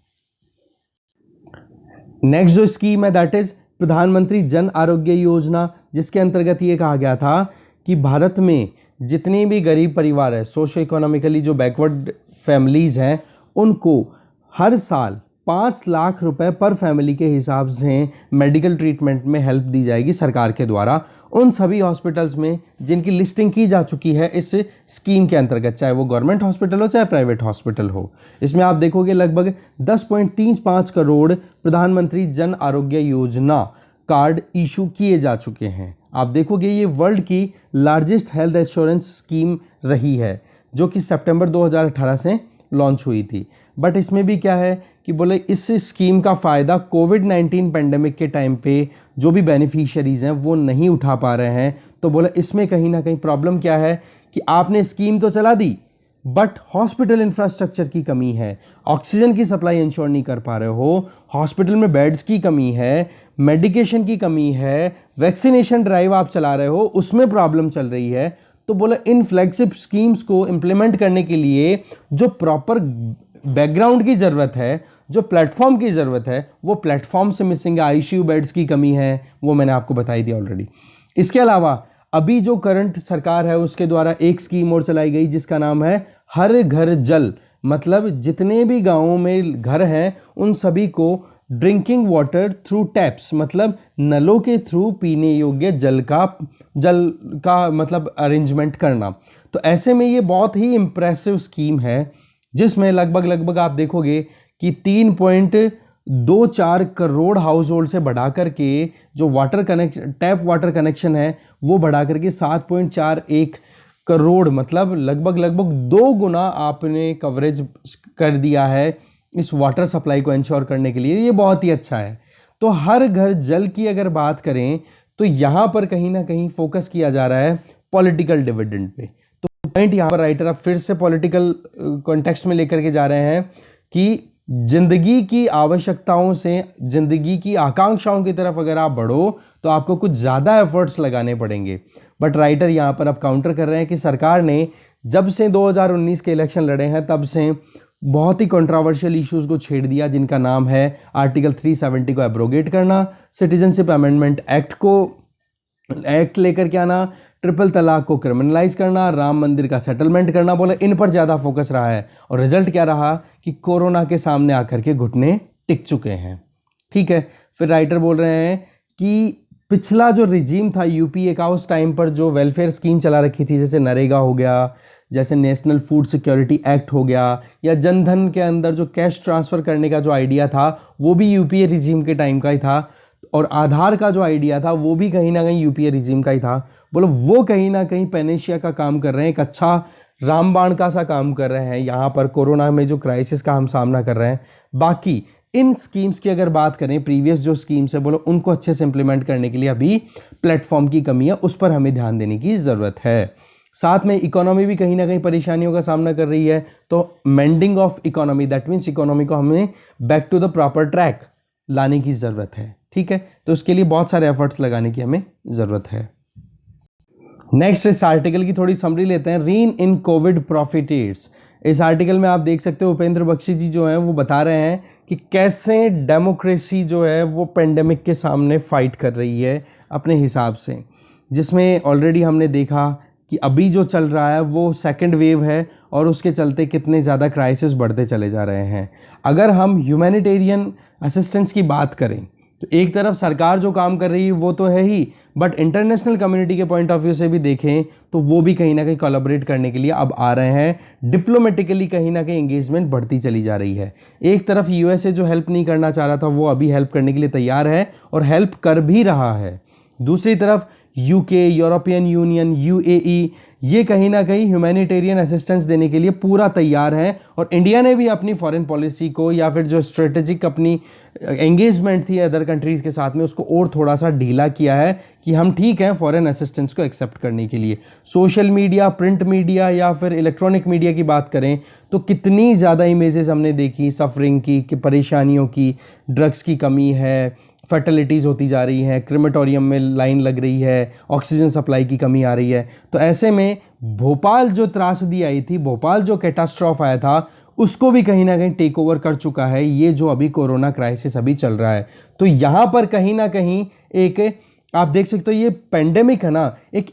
नेक्स्ट जो स्कीम है दैट इज़ प्रधानमंत्री जन आरोग्य योजना, जिसके अंतर्गत ये कहा गया था कि भारत में जितने भी गरीब परिवार है, सोशो इकोनॉमिकली जो बैकवर्ड फैमिलीज़ हैं, उनको हर साल 5 लाख रुपए पर फैमिली के हिसाब से मेडिकल ट्रीटमेंट में हेल्प दी जाएगी सरकार के द्वारा उन सभी हॉस्पिटल्स में जिनकी लिस्टिंग की जा चुकी है इस स्कीम के अंतर्गत, चाहे वो गवर्नमेंट हॉस्पिटल हो चाहे प्राइवेट हॉस्पिटल हो। इसमें आप देखोगे लगभग 10.35 करोड़ प्रधानमंत्री जन आरोग्य योजना कार्ड इशू किए जा चुके हैं। आप देखोगे ये वर्ल्ड की लार्जेस्ट हेल्थ इंश्योरेंस स्कीम रही है, जो कि सितंबर 2018 से लॉन्च हुई थी। बट इसमें भी क्या है कि बोले इस स्कीम का फ़ायदा कोविड-19 पेंडेमिक के टाइम पे जो भी बेनिफिशियरीज़ हैं वो नहीं उठा पा रहे हैं। तो बोले इसमें कहीं ना कहीं प्रॉब्लम क्या है कि आपने स्कीम तो चला दी, बट हॉस्पिटल इंफ्रास्ट्रक्चर की कमी है, ऑक्सीजन की सप्लाई इंश्योर नहीं कर पा रहे हो, हॉस्पिटल में बेड्स की कमी है, मेडिकेशन की कमी है, वैक्सीनेशन ड्राइव आप चला रहे हो उसमें प्रॉब्लम चल रही है। तो बोले इन फ्लैगशिप स्कीम्स को इम्प्लीमेंट करने के लिए जो प्रॉपर बैकग्राउंड की ज़रूरत है, जो प्लेटफॉर्म की ज़रूरत है, वो प्लेटफॉर्म से मिसिंग है, आईसीयू बेड्स की कमी है, वो मैंने आपको बताई थी ऑलरेडी। इसके अलावा अभी जो करंट सरकार है उसके द्वारा एक स्कीम और चलाई गई जिसका नाम है हर घर जल, मतलब जितने भी गांवों में घर हैं उन सभी को ड्रिंकिंग वाटर थ्रू टैप्स, मतलब नलों के थ्रू पीने योग्य जल का मतलब अरेंजमेंट करना। तो ऐसे में ये बहुत ही इम्प्रेसिव स्कीम है जिसमें लगभग आप देखोगे कि 3.24 करोड़ हाउस होल्ड से बढ़ा करके जो टैप वाटर कनेक्शन है वो बढ़ा करके 7.41 करोड़, मतलब लगभग 2 गुना आपने कवरेज कर दिया है इस वाटर सप्लाई को इंश्योर करने के लिए। ये बहुत ही अच्छा है। तो हर घर जल की अगर बात करें तो यहाँ पर कहीं ना कहीं फोकस किया जा रहा है पॉलिटिकल डिविडेंड पे। तो पॉइंट यहाँ पर राइटर अब फिर से पॉलिटिकल कॉन्टेक्स्ट में लेकर के जा रहे हैं कि जिंदगी की आवश्यकताओं से जिंदगी की आकांक्षाओं की तरफ अगर आप बढ़ो तो आपको कुछ ज़्यादा एफर्ट्स लगाने पड़ेंगे। बट राइटर यहाँ पर अब काउंटर कर रहे हैं कि सरकार ने जब से 2019 के इलेक्शन लड़े हैं तब से बहुत ही कंट्रोवर्शियल इश्यूज को छेड़ दिया, जिनका नाम है आर्टिकल 370 को एब्रोगेट करना, सिटीजनशिप अमेंडमेंट एक्ट लेकर के आना, ट्रिपल तलाक को क्रिमिनलाइज करना, राम मंदिर का सेटलमेंट करना, बोले इन पर ज़्यादा फोकस रहा है। और रिजल्ट क्या रहा कि कोरोना के सामने आकर के घुटने टिक चुके हैं। ठीक है, फिर राइटर बोल रहे हैं कि पिछला जो रिजीम था यूपीए का, उस टाइम पर जो वेलफेयर स्कीम चला रखी थी, जैसे नरेगा हो गया, जैसे नेशनल फूड सिक्योरिटी एक्ट हो गया, या जनधन के अंदर जो कैश ट्रांसफ़र करने का जो आइडिया था वो भी यूपीए रिजीम के टाइम का ही था, और आधार का जो आइडिया था वो भी कहीं ना कहीं यूपीए रिजीम का ही था। बोलो वो कहीं ना कहीं पेनेशिया का काम कर रहे हैं, एक अच्छा रामबाण का सा काम कर रहे हैं यहाँ पर कोरोना में जो क्राइसिस का हम सामना कर रहे हैं। बाकी इन स्कीम्स की अगर बात करें, प्रीवियस जो स्कीम्स है बोलो उनको अच्छे से इंप्लीमेंट करने के लिए अभी प्लेटफॉर्म की कमी है, उस पर हमें ध्यान देने की ज़रूरत है। साथ में इकोनॉमी भी कहीं ना कहीं परेशानियों का सामना कर रही है, तो mending of economy, that means economy को हमें back to the proper track लाने की ज़रूरत है। ठीक है, तो उसके लिए बहुत सारे एफर्ट्स लगाने की हमें ज़रूरत है। नेक्स्ट इस आर्टिकल की थोड़ी समरी लेते हैं, रीन इन कोविड प्रॉफिटर्स। इस आर्टिकल में आप देख सकते हो उपेंद्र बख्शी जी जो हैं वो बता रहे हैं कि कैसे डेमोक्रेसी जो है वो पेंडेमिक के सामने फाइट कर रही है अपने हिसाब से, जिसमें ऑलरेडी हमने देखा कि अभी जो चल रहा है वो सेकंड वेव है और उसके चलते कितने ज़्यादा क्राइसिस बढ़ते चले जा रहे हैं। अगर हम ह्यूमैनिटेरियन असिस्टेंस की बात करें तो एक तरफ सरकार जो काम कर रही है वो तो है ही, बट इंटरनेशनल कम्युनिटी के पॉइंट ऑफ व्यू से भी देखें तो वो भी कहीं ना कहीं कोलैबोरेट करने के लिए अब आ रहे हैं। डिप्लोमेटिकली कहीं ना कहीं एंगेजमेंट बढ़ती चली जा रही है। एक तरफ यूएसए जो हेल्प नहीं करना चाह रहा था वो अभी हेल्प करने के लिए तैयार है और हेल्प कर भी रहा है। दूसरी तरफ यूके, यूरोपियन यूनियन, यूएई, ये कहीं ना कहीं ह्यूमैनिटेरियन असिस्टेंस देने के लिए पूरा तैयार है। और इंडिया ने भी अपनी फॉरेन पॉलिसी को या फिर जो स्ट्रेटेजिक अपनी एंगेजमेंट थी अदर कंट्रीज़ के साथ में उसको और थोड़ा सा ढीला किया है कि हम ठीक हैं फॉरेन असिस्टेंस को एक्सेप्ट करने के लिए। सोशल मीडिया, प्रिंट मीडिया या फिर इलेक्ट्रॉनिक मीडिया की बात करें तो कितनी ज़्यादा इमेजेस हमने देखी सफरिंग की, कि परेशानियों की, ड्रग्स की कमी है, फर्टिलिटीज़ होती जा रही है, क्रिमेटोरियम में लाइन लग रही है, ऑक्सीजन सप्लाई की कमी आ रही है। तो ऐसे में भोपाल जो त्रासदी आई थी, भोपाल जो कैटास्ट्रॉफ आया था, उसको भी कहीं ना कहीं टेक ओवर कर चुका है ये जो अभी कोरोना क्राइसिस अभी चल रहा है। तो यहाँ पर कहीं ना कहीं एक आप देख सकते हो ये पेंडेमिक है ना, एक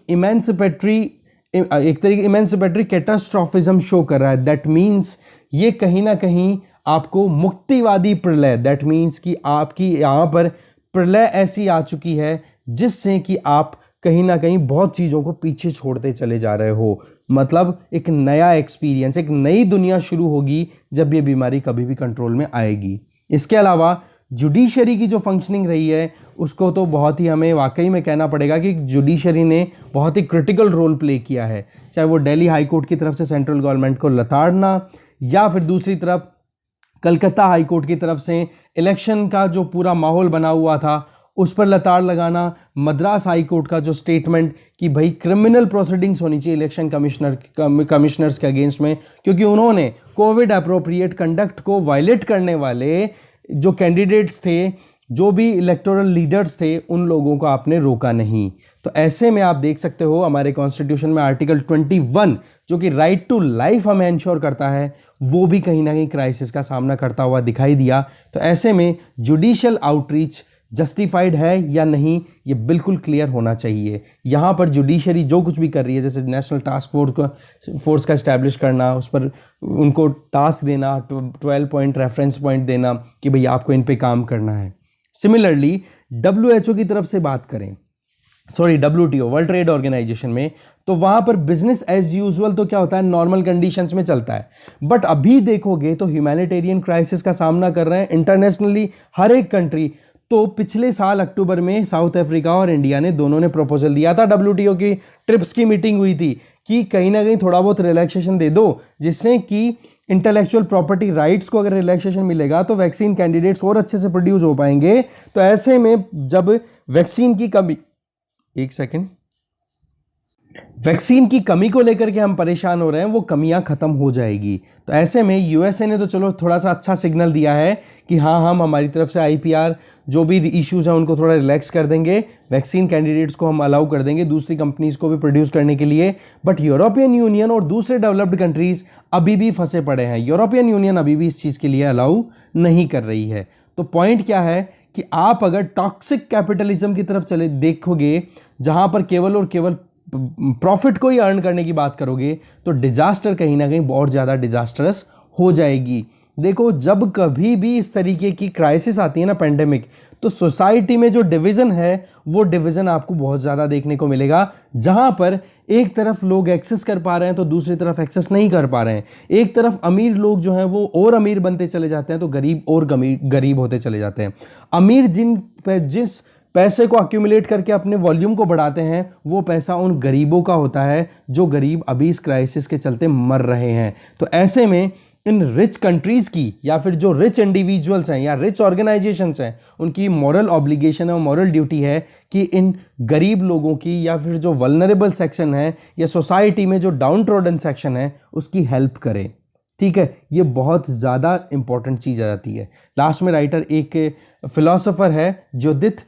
तरीके इमेंसिपेटरी कैटास्ट्रॉफिज्म शो कर रहा है। दैट मीन्स ये कहीं ना कहीं आपको मुक्तिवादी प्रलय, दैट मीन्स कि आपकी यहाँ पर प्रलय ऐसी आ चुकी है जिससे कि आप कहीं ना कहीं बहुत चीज़ों को पीछे छोड़ते चले जा रहे हो। मतलब एक नया एक्सपीरियंस, एक नई दुनिया शुरू होगी जब ये बीमारी कभी भी कंट्रोल में आएगी। इसके अलावा जुडिशरी की जो फंक्शनिंग रही है उसको तो बहुत ही हमें वाकई में कहना पड़ेगा कि जुडिशरी ने बहुत ही क्रिटिकल रोल प्ले किया है, चाहे वो दिल्ली हाई कोर्ट की तरफ से सेंट्रल गवर्नमेंट को लताड़ना या फिर दूसरी तरफ कलकत्ता हाई कोर्ट की तरफ से इलेक्शन का जो पूरा माहौल बना हुआ था उस पर लताड़ लगाना, मद्रास हाई कोर्ट का जो स्टेटमेंट कि भाई क्रिमिनल प्रोसीडिंग्स होनी चाहिए इलेक्शन कमिश्नर्स के अगेंस्ट में, क्योंकि उन्होंने कोविड अप्रोप्रिएट कंडक्ट को वायलेट करने वाले जो कैंडिडेट्स थे, जो भी इलेक्टोरल लीडर्स थे, उन लोगों को आपने रोका नहीं। तो ऐसे में आप देख सकते हो हमारे कॉन्स्टिट्यूशन में आर्टिकल 21 जो कि राइट टू लाइफ हमें इंश्योर करता है वो भी कहीं ना कहीं क्राइसिस का सामना करता हुआ दिखाई दिया। तो ऐसे में जुडिशियल आउटरीच जस्टिफाइड है या नहीं, ये बिल्कुल क्लियर होना चाहिए। यहाँ पर जुडिशरी जो कुछ भी कर रही है, जैसे नेशनल टास्क फोर्स का इस्टेब्लिश करना, उस पर उनको टास्क देना, 12 पॉइंट रेफरेंस पॉइंट देना कि भाई आपको इन पे काम करना है। सिमिलरली WHO की तरफ से बात करें, WTO वर्ल्ड ट्रेड ऑर्गेनाइजेशन में, तो वहां पर बिजनेस एज यूजुअल तो क्या होता है, नॉर्मल कंडीशंस में चलता है। बट अभी देखोगे तो ह्यूमैनिटेरियन क्राइसिस का सामना कर रहे हैं इंटरनेशनली हर एक कंट्री। तो पिछले साल अक्टूबर में साउथ अफ्रीका और इंडिया ने दोनों ने प्रपोजल दिया था, WTO की ट्रिप्स की मीटिंग हुई थी कि कहीं ना कहीं थोड़ा बहुत रिलैक्सेशन दे दो, जिससे कि इंटेलेक्चुअल प्रॉपर्टी राइट्स को अगर रिलैक्सेशन मिलेगा तो वैक्सीन कैंडिडेट्स और अच्छे से प्रोड्यूस हो पाएंगे। तो ऐसे में जब वैक्सीन की कमी, एक सेकेंड, वैक्सीन की कमी को लेकर के हम परेशान हो रहे हैं, वो कमियां खत्म हो जाएगी। तो ऐसे में यूएसए ने तो चलो थोड़ा सा अच्छा सिग्नल दिया है कि हाँ, हम हमारी तरफ से IPR जो भी इश्यूज हैं उनको थोड़ा रिलैक्स कर देंगे, वैक्सीन कैंडिडेट्स को हम अलाउ कर देंगे दूसरी कंपनीज को भी प्रोड्यूस करने के लिए। बट यूरोपियन यूनियन और दूसरे डेवलप्ड कंट्रीज अभी भी फंसे पड़े हैं। यूरोपियन यूनियन अभी भी इस चीज़ के लिए अलाउ नहीं कर रही है। तो पॉइंट क्या है कि आप अगर टॉक्सिक कैपिटलिज्म की तरफ चले देखोगे, जहां पर केवल और केवल प्रॉफिट को ही अर्न करने की बात करोगे, तो डिजास्टर कहीं ना कहीं बहुत ज़्यादा डिजास्टरस हो जाएगी। देखो, जब कभी भी इस तरीके की क्राइसिस आती है ना, पेंडेमिक, तो सोसाइटी में जो डिवीज़न है वो डिवीज़न आपको बहुत ज़्यादा देखने को मिलेगा, जहां पर एक तरफ लोग एक्सेस कर पा रहे हैं तो दूसरी तरफ एक्सेस नहीं कर पा रहे हैं। एक तरफ अमीर लोग जो हैं वो और अमीर बनते चले जाते हैं, तो गरीब और गरीब होते चले जाते हैं। अमीर जिस पैसे को अक्यूमुलेट करके अपने वॉल्यूम को बढ़ाते हैं, वो पैसा उन गरीबों का होता है जो गरीब अभी इस क्राइसिस के चलते मर रहे हैं। तो ऐसे में इन रिच कंट्रीज की, या फिर जो रिच इंडिविजुअल्स हैं या रिच ऑर्गेनाइजेशंस हैं, उनकी मॉरल ऑब्लिगेशन है और मॉरल ड्यूटी है कि इन गरीब लोगों की, या फिर जो वल्नरेबल सेक्शन है या सोसाइटी में जो डाउन ट्रोडन सेक्शन है, उसकी हेल्प करें। ठीक है, ये बहुत ज़्यादा इंपॉर्टेंट चीज़ आ जाती है। लास्ट में राइटर एक फिलोसोफर है ज्योदिथ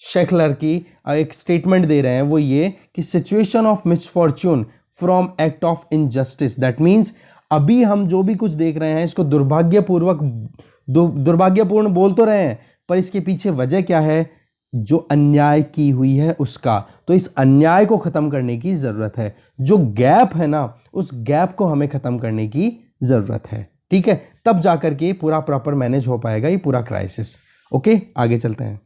शेखलर की एक स्टेटमेंट दे रहे हैं, वो ये कि situation of misfortune from act of injustice, that means अभी हम जो भी कुछ देख रहे हैं इसको दुर्भाग्यपूर्ण बोल तो रहे हैं, पर इसके पीछे वजह क्या है, जो अन्याय की हुई है उसका। तो इस अन्याय को खत्म करने की जरूरत है, जो गैप है ना, उस गैप को हमें खत्म करने की जरूरत है। ठीक है, तब जाकर के पूरा प्रॉपर मैनेज हो पाएगा ये पूरा क्राइसिस। ओके, आगे चलते हैं।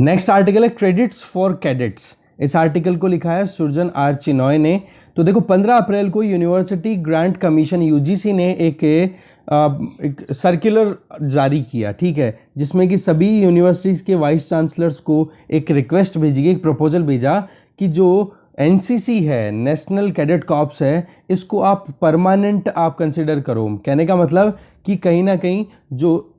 नेक्स्ट आर्टिकल है क्रेडिट्स फॉर कैडेट्स। इस आर्टिकल को लिखा है सुरजन आर चिनॉय ने। तो देखो, 15 अप्रैल को यूनिवर्सिटी ग्रांट कमीशन UGC ने एक सर्कुलर जारी किया, ठीक है, जिसमें कि सभी यूनिवर्सिटीज़ के वाइस चांसलर्स को एक रिक्वेस्ट भेजी गई, एक प्रपोजल भेजा कि जो NCC है, नेशनल कैडेट कॉर्प्स है, इसको आप परमानेंट आप कंसिडर करो। कहने का मतलब कि कहीं ना कहीं जो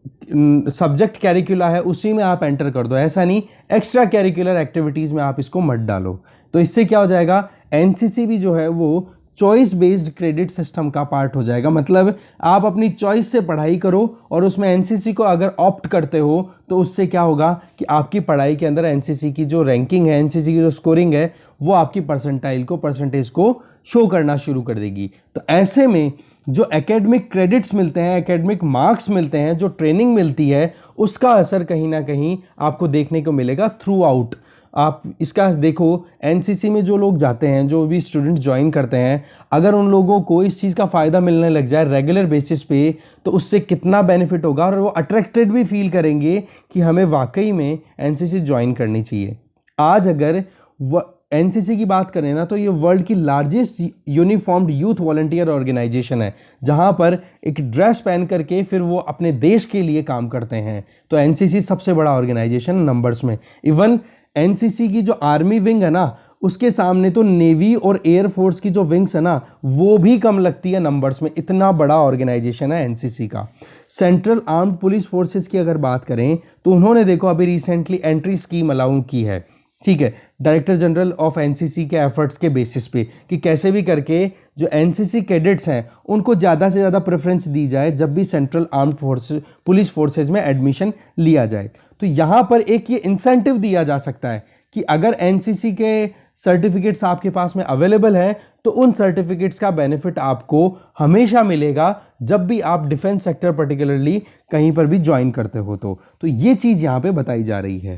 सब्जेक्ट कैरिकुला है उसी में आप एंटर कर दो, ऐसा नहीं एक्स्ट्रा कैरिकुलर एक्टिविटीज़ में आप इसको मत डालो। तो इससे क्या हो जाएगा, NCC भी जो है वो चॉइस बेस्ड क्रेडिट सिस्टम का पार्ट हो जाएगा। मतलब आप अपनी चॉइस से पढ़ाई करो और उसमें NCC को अगर ऑप्ट करते हो तो उससे क्या होगा कि आपकी पढ़ाई के अंदर NCC की जो रैंकिंग है, NCC की जो स्कोरिंग है, वो आपकी परसेंटेज को शो करना शुरू कर देगी। तो ऐसे में जो एकेडमिक क्रेडिट्स मिलते हैं, एकेडमिक मार्क्स मिलते हैं, जो ट्रेनिंग मिलती है, उसका असर कहीं ना कहीं आपको देखने को मिलेगा थ्रू आउट। आप इसका देखो, NCC में जो लोग जाते हैं, जो भी स्टूडेंट ज्वाइन करते हैं, अगर उन लोगों को इस चीज़ का फ़ायदा मिलने लग जाए रेगुलर बेसिस पे, तो उससे कितना बेनिफिट होगा और वो अट्रैक्टेड भी फील करेंगे कि हमें वाकई में NCC ज्वाइन करनी चाहिए। आज अगर NCC की बात करें ना, तो ये वर्ल्ड की largest uniformed youth volunteer organisation है, जहां पर एक ड्रेस पहन करके फिर वो अपने देश के लिए काम करते हैं। तो NCC सबसे बड़ा ऑर्गेनाइजेशन नंबर्स में। इवन NCC की जो आर्मी विंग है ना, उसके सामने तो नेवी और एयरफोर्स की जो विंग्स है ना, वो भी कम लगती है नंबर्स में। इतना बड़ा ऑर्गेनाइजेशन है NCC का। सेंट्रल आर्म्ड पुलिस फोर्सेस की अगर बात करें तो उन्होंने देखो अभी रिसेंटली एंट्री स्कीम अलाउ की है, ठीक है, डायरेक्टर जनरल ऑफ NCC के एफर्ट्स के बेसिस पे, कि कैसे भी करके जो NCC कैडेट्स हैं उनको ज़्यादा से ज़्यादा प्रेफरेंस दी जाए जब भी सेंट्रल आर्म्ड पुलिस फोर्सेज में एडमिशन लिया जाए। तो यहाँ पर एक ये इंसेंटिव दिया जा सकता है कि अगर NCC के सर्टिफिकेट्स आपके पास में अवेलेबल हैं तो उन सर्टिफिकेट्स का बेनिफिट आपको हमेशा मिलेगा जब भी आप डिफेंस सेक्टर पर्टिकुलरली कहीं पर भी ज्वाइन करते हो। तो ये चीज़ यहाँ पे बताई जा रही है।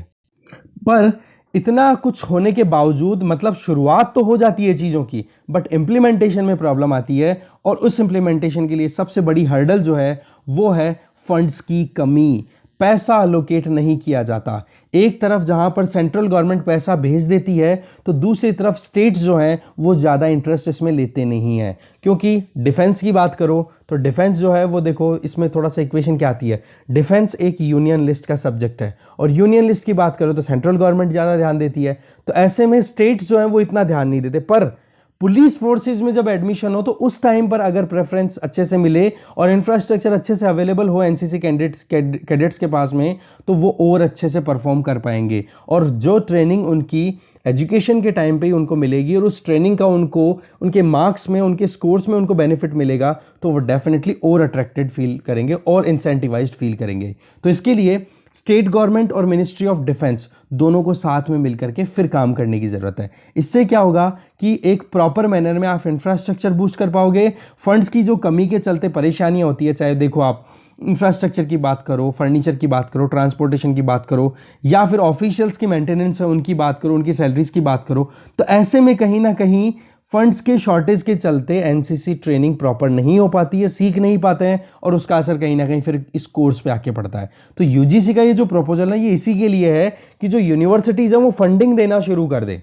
पर इतना कुछ होने के बावजूद मतलब शुरुआत तो हो जाती है चीज़ों की, बट इम्प्लीमेंटेशन में प्रॉब्लम आती है। और उस इम्प्लीमेंटेशन के लिए सबसे बड़ी हर्डल जो है वो है फंड्स की कमी। पैसा अलोकेट नहीं किया जाता। एक तरफ जहां पर सेंट्रल गवर्नमेंट पैसा भेज देती है तो दूसरी तरफ स्टेट्स जो हैं वो ज़्यादा इंटरेस्ट इसमें लेते नहीं हैं। क्योंकि डिफेंस की बात करो तो डिफेंस जो है वो देखो इसमें थोड़ा सा इक्वेशन क्या आती है, डिफेंस एक यूनियन लिस्ट का सब्जेक्ट है और यूनियन लिस्ट की बात करो तो सेंट्रल गवर्नमेंट ज़्यादा ध्यान देती है। तो ऐसे में स्टेट्स जो हैं वो इतना ध्यान नहीं देते। पर पुलिस फोर्सेज में जब एडमिशन हो तो उस टाइम पर अगर प्रेफरेंस अच्छे से मिले और इंफ्रास्ट्रक्चर अच्छे से अवेलेबल हो एनसीसी कैडेट्स के पास में तो वो और अच्छे से परफॉर्म कर पाएंगे। और जो ट्रेनिंग उनकी एजुकेशन के टाइम पे ही उनको मिलेगी और उस ट्रेनिंग का उनको उनके मार्क्स में उनके स्कोर्स में उनको बेनिफिट मिलेगा तो वो डेफिनेटली और अट्रैक्टेड फील करेंगे और इंसेंटिवाइज्ड फील करेंगे। तो इसके लिए स्टेट गवर्नमेंट और मिनिस्ट्री ऑफ डिफेंस दोनों को साथ में मिलकर के फिर काम करने की ज़रूरत है। इससे क्या होगा कि एक प्रॉपर मैनर में आप इंफ्रास्ट्रक्चर बूस्ट कर पाओगे। फंड्स की जो कमी के चलते परेशानियां होती है, चाहे देखो आप इंफ्रास्ट्रक्चर की बात करो, फर्नीचर की बात करो, ट्रांसपोर्टेशन की बात करो या फिर ऑफिशियल्स की मेंटेनेंस है उनकी बात करो, उनकी सैलरीज की बात करो, तो ऐसे में कहीं ना कहीं फंड्स के शॉर्टेज के चलते एनसीसी ट्रेनिंग प्रॉपर नहीं हो पाती है, सीख नहीं पाते हैं और उसका असर कहीं ना कहीं फिर इस कोर्स पे आके पड़ता है। तो यूजीसी का ये जो प्रपोजल है ये इसी के लिए है कि जो यूनिवर्सिटीज़ हैं वो फंडिंग देना शुरू कर दे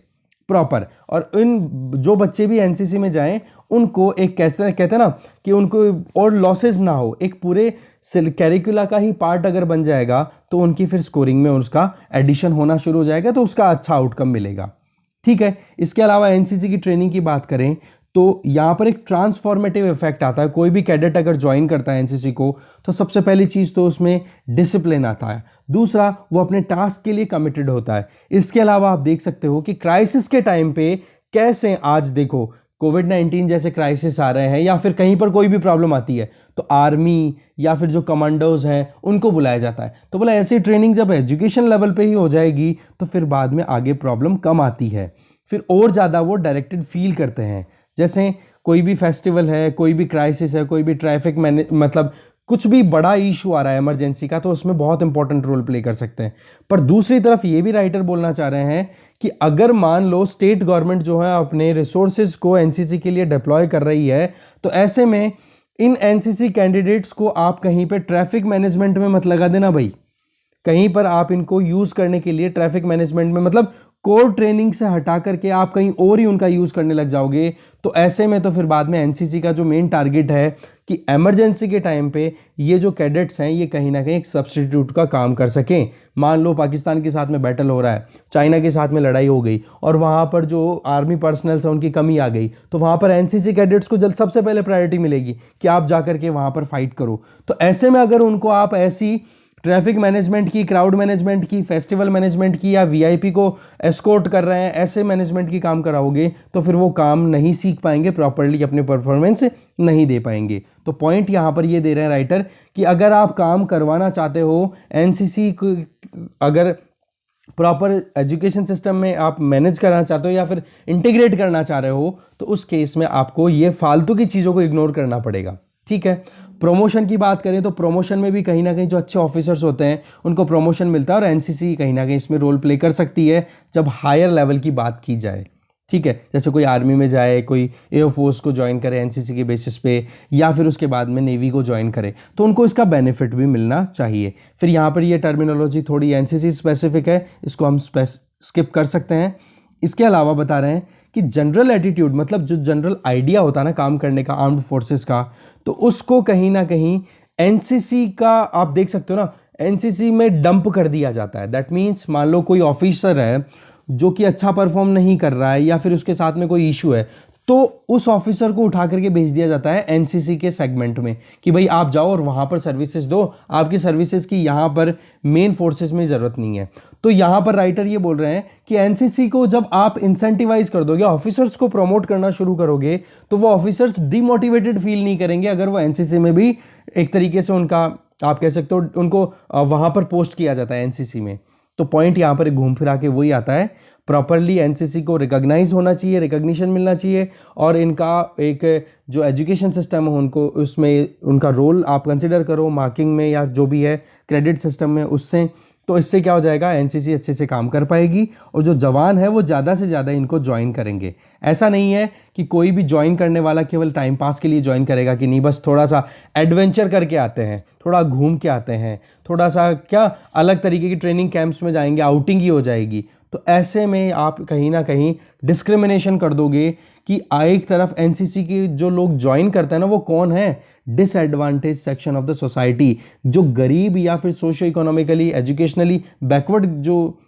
प्रॉपर, और इन जो बच्चे भी एनसीसी में जाएं उनको एक कहते हैं ना कि उनको और लॉसेस ना हो, एक पूरे कैरिकुला का ही पार्ट अगर बन जाएगा तो उनकी फिर स्कोरिंग में उसका एडिशन होना शुरू हो जाएगा तो उसका अच्छा आउटकम मिलेगा। ठीक है। इसके अलावा एनसीसी की ट्रेनिंग की बात करें तो यहाँ पर एक ट्रांसफॉर्मेटिव इफेक्ट आता है। कोई भी कैडेट अगर ज्वाइन करता है एनसीसी को तो सबसे पहली चीज़ तो उसमें डिसिप्लिन आता है, दूसरा वो अपने टास्क के लिए कमिटेड होता है। इसके अलावा आप देख सकते हो कि क्राइसिस के टाइम पे कैसे, आज देखो कोविड-19 जैसे क्राइसिस आ रहे हैं या फिर कहीं पर कोई भी प्रॉब्लम आती है तो आर्मी या फिर जो कमांडोज हैं उनको बुलाया जाता है। तो बोला ऐसी ट्रेनिंग जब एजुकेशन लेवल पे ही हो जाएगी तो फिर बाद में आगे प्रॉब्लम कम आती है, फिर और ज़्यादा वो डायरेक्टेड फील करते हैं। जैसे कोई भी फेस्टिवल है, कोई भी क्राइसिस है, कोई भी ट्रैफिक मतलब कुछ भी बड़ा इशू आ रहा है इमरजेंसी का तो उसमें बहुत इंपॉर्टेंट रोल प्ले कर सकते हैं। पर दूसरी तरफ ये भी राइटर बोलना चाह रहे हैं कि अगर मान लो स्टेट गवर्नमेंट जो है अपने रिसोर्सेज को एनसीसी के लिए डिप्लॉय कर रही है तो ऐसे में इन एनसीसी कैंडिडेट्स को आप कहीं पे ट्रैफिक मैनेजमेंट में मत लगा देना भाई। कहीं पर आप इनको यूज़ करने के लिए ट्रैफिक मैनेजमेंट में मतलब कोर ट्रेनिंग से हटा करके आप कहीं और ही उनका यूज़ करने लग जाओगे तो ऐसे में तो फिर बाद में एनसीसी का जो मेन टारगेट है कि इमरजेंसी के टाइम पे ये जो कैडेट्स हैं ये कहीं ना कहीं एक सब्स्टिट्यूट का काम कर सकें। मान लो पाकिस्तान के साथ में बैटल हो रहा है, चाइना के साथ में लड़ाई हो गई और वहाँ पर जो आर्मी पर्सनल्स हैं उनकी कमी आ गई तो वहाँ पर एनसीसी कैडेट्स को जल्द सबसे पहले प्रायोरिटी मिलेगी कि आप जा करके वहाँ पर फाइट करो। तो ऐसे में अगर उनको आप ऐसी ट्रैफिक मैनेजमेंट की, क्राउड मैनेजमेंट की, फेस्टिवल मैनेजमेंट की या वीआईपी को एस्कॉर्ट कर रहे हैं ऐसे मैनेजमेंट की काम कराओगे तो फिर वो काम नहीं सीख पाएंगे प्रॉपर्ली, अपने परफॉर्मेंस नहीं दे पाएंगे। तो पॉइंट यहाँ पर ये दे रहे हैं राइटर कि अगर आप काम करवाना चाहते हो एनसीसी को, अगर प्रॉपर एजुकेशन सिस्टम में आप मैनेज करना चाहते हो या फिर इंटीग्रेट करना चाह रहे हो तो उस केस में आपको ये फालतू की चीज़ों को इग्नोर करना पड़ेगा। ठीक है। प्रमोशन की बात करें तो प्रमोशन में भी कहीं ना कहीं जो अच्छे ऑफिसर्स होते हैं उनको प्रमोशन मिलता है और एनसीसी कहीं ना कहीं इसमें रोल प्ले कर सकती है जब हायर लेवल की बात की जाए। ठीक है। जैसे कोई आर्मी में जाए, कोई एयरफोर्स को ज्वाइन करे एनसीसी के बेसिस पे या फिर उसके बाद में नेवी को ज्वाइन करे तो उनको इसका बेनिफिट भी मिलना चाहिए। फिर यहाँ पर ये टर्मिनोलॉजी थोड़ी एनसीसी स्पेसिफिक है, इसको हम स्किप कर सकते हैं। इसके अलावा बता रहे हैं कि जनरल एटीट्यूड मतलब जो जनरल आइडिया होता है ना काम करने का आर्म्ड फोर्सेस का, तो उसको कहीं ना कहीं एनसीसी का आप देख सकते हो ना एनसीसी में डंप कर दिया जाता है। दैट मीन्स मान लो कोई ऑफिसर है जो कि अच्छा परफॉर्म नहीं कर रहा है या फिर उसके साथ में कोई इशू है तो उस ऑफिसर को उठा करके भेज दिया जाता है एनसीसी के सेगमेंट में कि भाई आप जाओ और वहाँ पर सर्विसेज दो, आपकी सर्विसेज की यहाँ पर मेन फोर्सेस में ज़रूरत नहीं है। तो यहाँ पर राइटर ये बोल रहे हैं कि एनसीसी को जब आप इंसेंटिवाइज कर दोगे, ऑफिसर्स को प्रमोट करना शुरू करोगे तो वो ऑफिसर्स डिमोटिवेटेड फील नहीं करेंगे अगर वो एनसीसी में भी एक तरीके से उनका आप कह सकते हो उनको वहाँ पर पोस्ट किया जाता है एनसीसी में। तो पॉइंट यहाँ पर घूम फिरा के वही आता है, प्रॉपरली एनसीसी को रिकॉग्नाइज होना चाहिए, रिकॉग्निशन मिलना चाहिए, और इनका एक जो एजुकेशन सिस्टम है उनको उसमें उनका रोल आप कंसिडर करो मार्किंग में या जो भी है क्रेडिट सिस्टम में उससे। तो इससे क्या हो जाएगा, एनसीसी अच्छे से काम कर पाएगी और जो जवान है वो ज़्यादा से ज़्यादा इनको ज्वाइन करेंगे। ऐसा नहीं है कि कोई भी ज्वाइन करने वाला केवल टाइम पास के लिए ज्वाइन करेगा कि नहीं बस थोड़ा सा एडवेंचर करके आते हैं, थोड़ा घूम के आते हैं, थोड़ा सा क्या अलग तरीके की ट्रेनिंग कैंप्स में जाएंगे, आउटिंग ही हो जाएगी। तो ऐसे में आप कहीं ना कहीं डिस्क्रिमिनेशन कर दोगे कि एक तरफ एनसीसी के जो लोग ज्वाइन करते हैं ना वो कौन है, disadvantage section of the society, जो गरीब या फिर सोशियो इकोनॉमिकली एजुकेशनली बैकवर्ड जो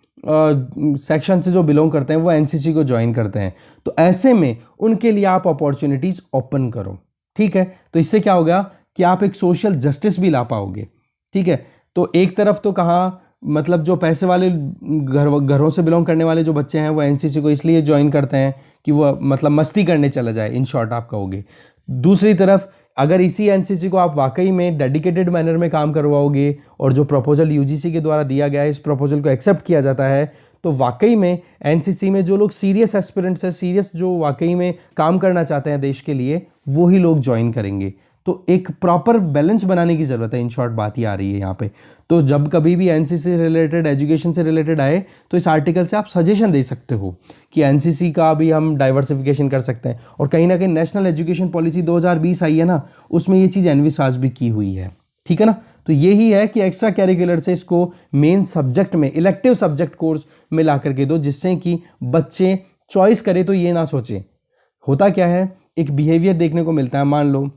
सेक्शन से जो बिलोंग करते हैं वो एनसीसी को ज्वाइन करते हैं। तो ऐसे में उनके लिए आप अपॉर्चुनिटीज ओपन करो, ठीक है। तो इससे क्या होगा कि आप एक सोशल जस्टिस भी ला पाओगे, ठीक है। तो एक तरफ तो कहा मतलब जो पैसे वाले घरों से बिलोंग करने वाले जो बच्चे हैं वो एनसीसी को इसलिए ज्वाइन करते हैं कि वो मतलब मस्ती करने चला जाए, इन शॉर्ट आप कहोगे। दूसरी तरफ अगर इसी एनसीसी को आप वाकई में डेडिकेटेड मैनर में काम करवाओगे और जो प्रपोजल यूजीसी के द्वारा दिया गया है इस प्रपोजल को एक्सेप्ट किया जाता है, तो वाकई में एनसीसी में जो लोग सीरियस एस्पिरेंट्स हैं, सीरियस जो वाकई में काम करना चाहते हैं देश के लिए, वो ही लोग ज्वाइन करेंगे। तो एक प्रॉपर बैलेंस बनाने की ज़रूरत है, इन शॉर्ट बात ही आ रही है यहाँ पे। तो जब कभी भी एनसीसी से रिलेटेड, एजुकेशन से रिलेटेड आए तो इस आर्टिकल से आप सजेशन दे सकते हो कि एनसीसी का भी हम डाइवर्सिफिकेशन कर सकते हैं। और कहीं ना कहीं नेशनल एजुकेशन पॉलिसी 2020 आई है ना, उसमें ये चीज़ एनविसाज भी की हुई है, ठीक है ना। तो यही है कि एक्स्ट्रा कैरिकुलर से इसको मेन सब्जेक्ट में, इलेक्टिव सब्जेक्ट कोर्स में ला करके दो, जिससे कि बच्चे चॉइस करे तो ये ना सोचे। होता क्या है, एक बिहेवियर देखने को मिलता है, मान लो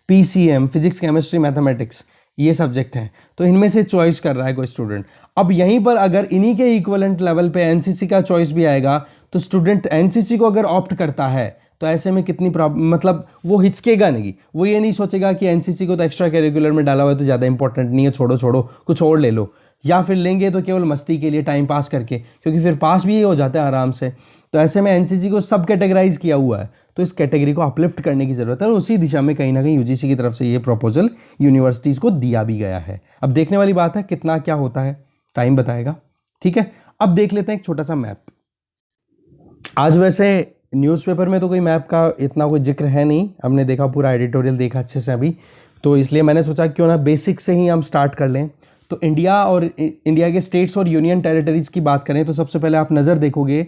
पीसीएम, फिजिक्स केमिस्ट्री मैथमेटिक्स ये सब्जेक्ट हैं, तो इनमें से चॉइस कर रहा है कोई स्टूडेंट। अब यहीं पर अगर इन्हीं के इक्विवेलेंट लेवल पे एनसीसी का चॉइस भी आएगा तो स्टूडेंट एनसीसी को अगर ऑप्ट करता है तो ऐसे में कितनी मतलब वो हिचकेगा नहीं, वो ये नहीं सोचेगा कि एनसीसी को तो एक्स्ट्रा करिकुलर में डाला हुआ है तो ज़्यादा इंपॉर्टेंट नहीं है, छोड़ो छोड़ो कुछ और ले लो, या फिर लेंगे तो केवल मस्ती के लिए टाइम पास करके, क्योंकि फिर पास भी ये हो जाता है आराम से। तो ऐसे में एनसीसी को सब कैटेगराइज किया हुआ है, तो इस कैटेगरी को अपलिफ्ट करने की ज़रूरत है और उसी दिशा में कहीं ना कहीं यूजीसी की तरफ से ये प्रपोजल यूनिवर्सिटीज़ को दिया भी गया है। अब देखने वाली बात है कितना क्या होता है, टाइम बताएगा, ठीक है। अब देख लेते हैं एक छोटा सा मैप। आज वैसे न्यूज़पेपर में तो कोई मैप का इतना कोई जिक्र है नहीं, हमने देखा पूरा एडिटोरियल देखा अच्छे से अभी, तो इसलिए मैंने सोचा क्यों ना बेसिक से ही हम स्टार्ट कर लें। तो इंडिया और इंडिया के स्टेट्स और यूनियन टेरिटरीज़ की बात करें तो सबसे पहले आप नज़र देखोगे,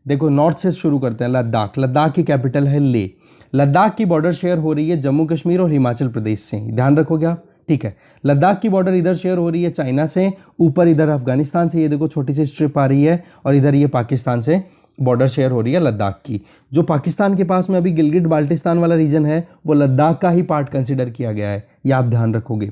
देखो नॉर्थ से शुरू करते हैं, लद्दाख। लद्दाख की कैपिटल है ले। लद्दाख की बॉर्डर शेयर हो रही है जम्मू कश्मीर और हिमाचल प्रदेश से, ध्यान रखोगे आप, ठीक है। लद्दाख की बॉर्डर इधर शेयर हो रही है चाइना से, ऊपर इधर अफगानिस्तान से, ये देखो छोटी सी स्ट्रिप आ रही है, और इधर ये पाकिस्तान से बॉर्डर शेयर हो रही है लद्दाख की। जो पाकिस्तान के पास में अभी गिलगिट बाल्टिस्तान वाला रीजन है वो लद्दाख का ही पार्ट कंसिडर किया गया है, ये आप ध्यान रखोगे।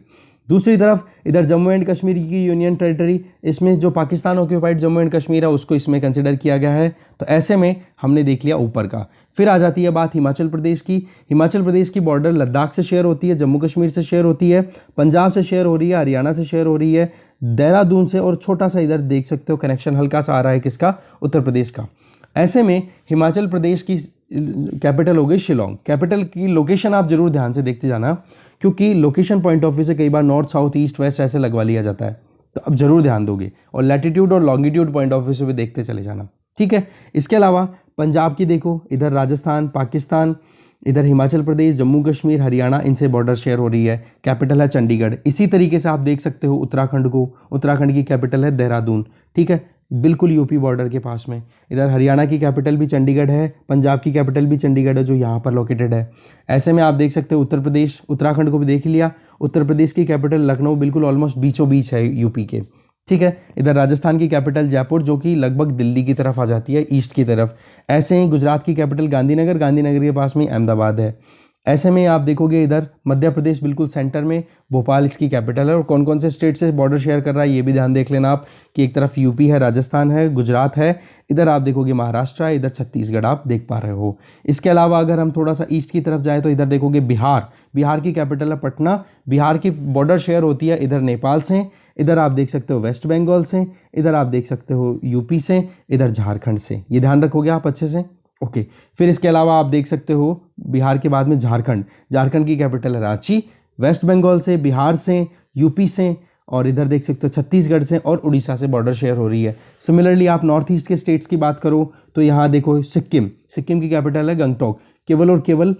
दूसरी तरफ इधर जम्मू एंड कश्मीर की यूनियन टेरिटरी, इसमें जो पाकिस्तान ऑक्यूपाइड जम्मू एंड कश्मीर है उसको इसमें कंसिडर किया गया है। तो ऐसे में हमने देख लिया ऊपर का। फिर आ जाती है बात हिमाचल प्रदेश की। हिमाचल प्रदेश की बॉर्डर लद्दाख से शेयर होती है, जम्मू कश्मीर से शेयर होती है, पंजाब से शेयर हो रही है, हरियाणा से शेयर हो रही है, देहरादून से, और छोटा सा इधर देख सकते हो कनेक्शन हल्का सा आ रहा है किसका, उत्तर प्रदेश का। ऐसे में हिमाचल प्रदेश की कैपिटल हो गई शिलोंग। कैपिटल की लोकेशन आप जरूर ध्यान से देखते जाना, क्योंकि लोकेशन पॉइंट ऑफ व्यू से कई बार नॉर्थ साउथ ईस्ट वेस्ट ऐसे लगवा लिया जाता है, तो अब जरूर ध्यान दोगे। और लैटिट्यूड और लॉन्गिट्यूड पॉइंट ऑफ व्यू से भी देखते चले जाना, ठीक है। इसके अलावा पंजाब की देखो, इधर राजस्थान, पाकिस्तान, इधर हिमाचल प्रदेश, जम्मू कश्मीर, हरियाणा, इनसे बॉर्डर शेयर हो रही है, कैपिटल है चंडीगढ़। इसी तरीके से आप देख सकते हो उत्तराखंड को, उत्तराखंड की कैपिटल है देहरादून, ठीक है, बिल्कुल यूपी बॉर्डर के पास में। इधर हरियाणा की कैपिटल भी चंडीगढ़ है, पंजाब की कैपिटल भी चंडीगढ़ है जो यहाँ पर लोकेटेड है। ऐसे में आप देख सकते हो उत्तर प्रदेश, उत्तराखंड को भी देख लिया, उत्तर प्रदेश की कैपिटल लखनऊ बिल्कुल ऑलमोस्ट बीचों बीच है यूपी के, ठीक है। इधर राजस्थान की कैपिटल जयपुर जो कि लगभग दिल्ली की तरफ आ जाती है, ईस्ट की तरफ। ऐसे ही गुजरात की कैपिटल गांधीनगर, गांधीनगर के पास में अहमदाबाद है। ऐसे में आप देखोगे इधर मध्य प्रदेश बिल्कुल सेंटर में, भोपाल इसकी कैपिटल है। और कौन कौन से स्टेट से बॉर्डर शेयर कर रहा है ये भी ध्यान देख लेना आप, कि एक तरफ यूपी है, राजस्थान है, गुजरात है, इधर आप देखोगे महाराष्ट्र है, इधर छत्तीसगढ़ आप देख पा रहे हो। इसके अलावा अगर हम थोड़ा सा ईस्ट की तरफ जाए तो इधर देखोगे बिहार, बिहार की कैपिटल है पटना, बिहार की बॉर्डर शेयर होती है इधर नेपाल से, इधर आप देख सकते हो वेस्ट बंगाल से, इधर आप देख सकते हो यूपी से, इधर झारखंड से, ये ध्यान रखोगे आप अच्छे से, ओके। फिर इसके अलावा आप देख सकते हो बिहार के बाद में झारखंड, झारखंड की कैपिटल है रांची, वेस्ट बंगाल से, बिहार से, यूपी से और इधर देख सकते हो छत्तीसगढ़ से और उड़ीसा से बॉर्डर शेयर हो रही है। सिमिलरली आप नॉर्थ ईस्ट के स्टेट्स की बात करो तो यहाँ देखो सिक्किम, सिक्किम की कैपिटल है गंगटोक। केवल और केवल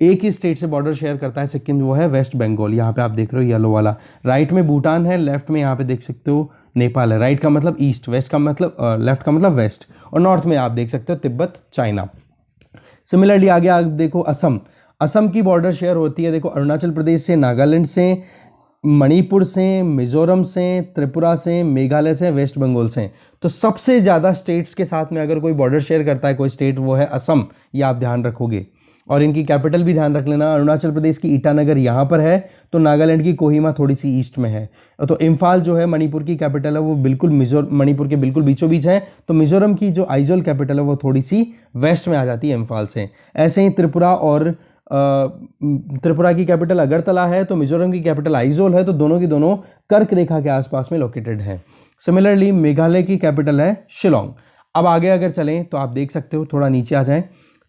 एक ही स्टेट से बॉर्डर शेयर करता है सिक्किम, वो है वेस्ट बंगाल। यहाँ पे आप देख रहे हो येलो वाला। राइट में भूटान है, लेफ्ट में यहाँ पे देख सकते हो नेपाल है। राइट का मतलब ईस्ट, वेस्ट का मतलब लेफ्ट का मतलब वेस्ट, और नॉर्थ में आप देख सकते हो तिब्बत, चाइना। सिमिलरली आगे आप देखो असम, असम की बॉर्डर शेयर होती है देखो अरुणाचल प्रदेश से, नागालैंड से, मणिपुर से, मिजोरम से, त्रिपुरा से, मेघालय से, वेस्ट बंगाल से। तो सबसे ज़्यादा स्टेट्स के साथ में अगर कोई बॉर्डर शेयर करता है कोई स्टेट, वो है असम, ये आप ध्यान रखोगे। और इनकी कैपिटल भी ध्यान रख लेना, अरुणाचल प्रदेश की ईटानगर यहाँ पर है, तो नागालैंड की कोहिमा थोड़ी सी ईस्ट में है। तो इम्फाल जो है मणिपुर की कैपिटल है वो बिल्कुल मणिपुर के बिल्कुल बीचों बीच है। तो मिजोरम की जो आइजोल कैपिटल है वो थोड़ी सी वेस्ट में आ जाती है इम्फाल से। ऐसे ही त्रिपुरा और त्रिपुरा की कैपिटल अगरतला है, तो मिजोरम की कैपिटल आइजोल है, तो दोनों की दोनों कर्क रेखा के आसपास में लोकेटेड है। सिमिलरली मेघालय की कैपिटल है शिलोंग। अब आगे अगर चलें तो आप देख सकते हो, थोड़ा नीचे आ जाएं,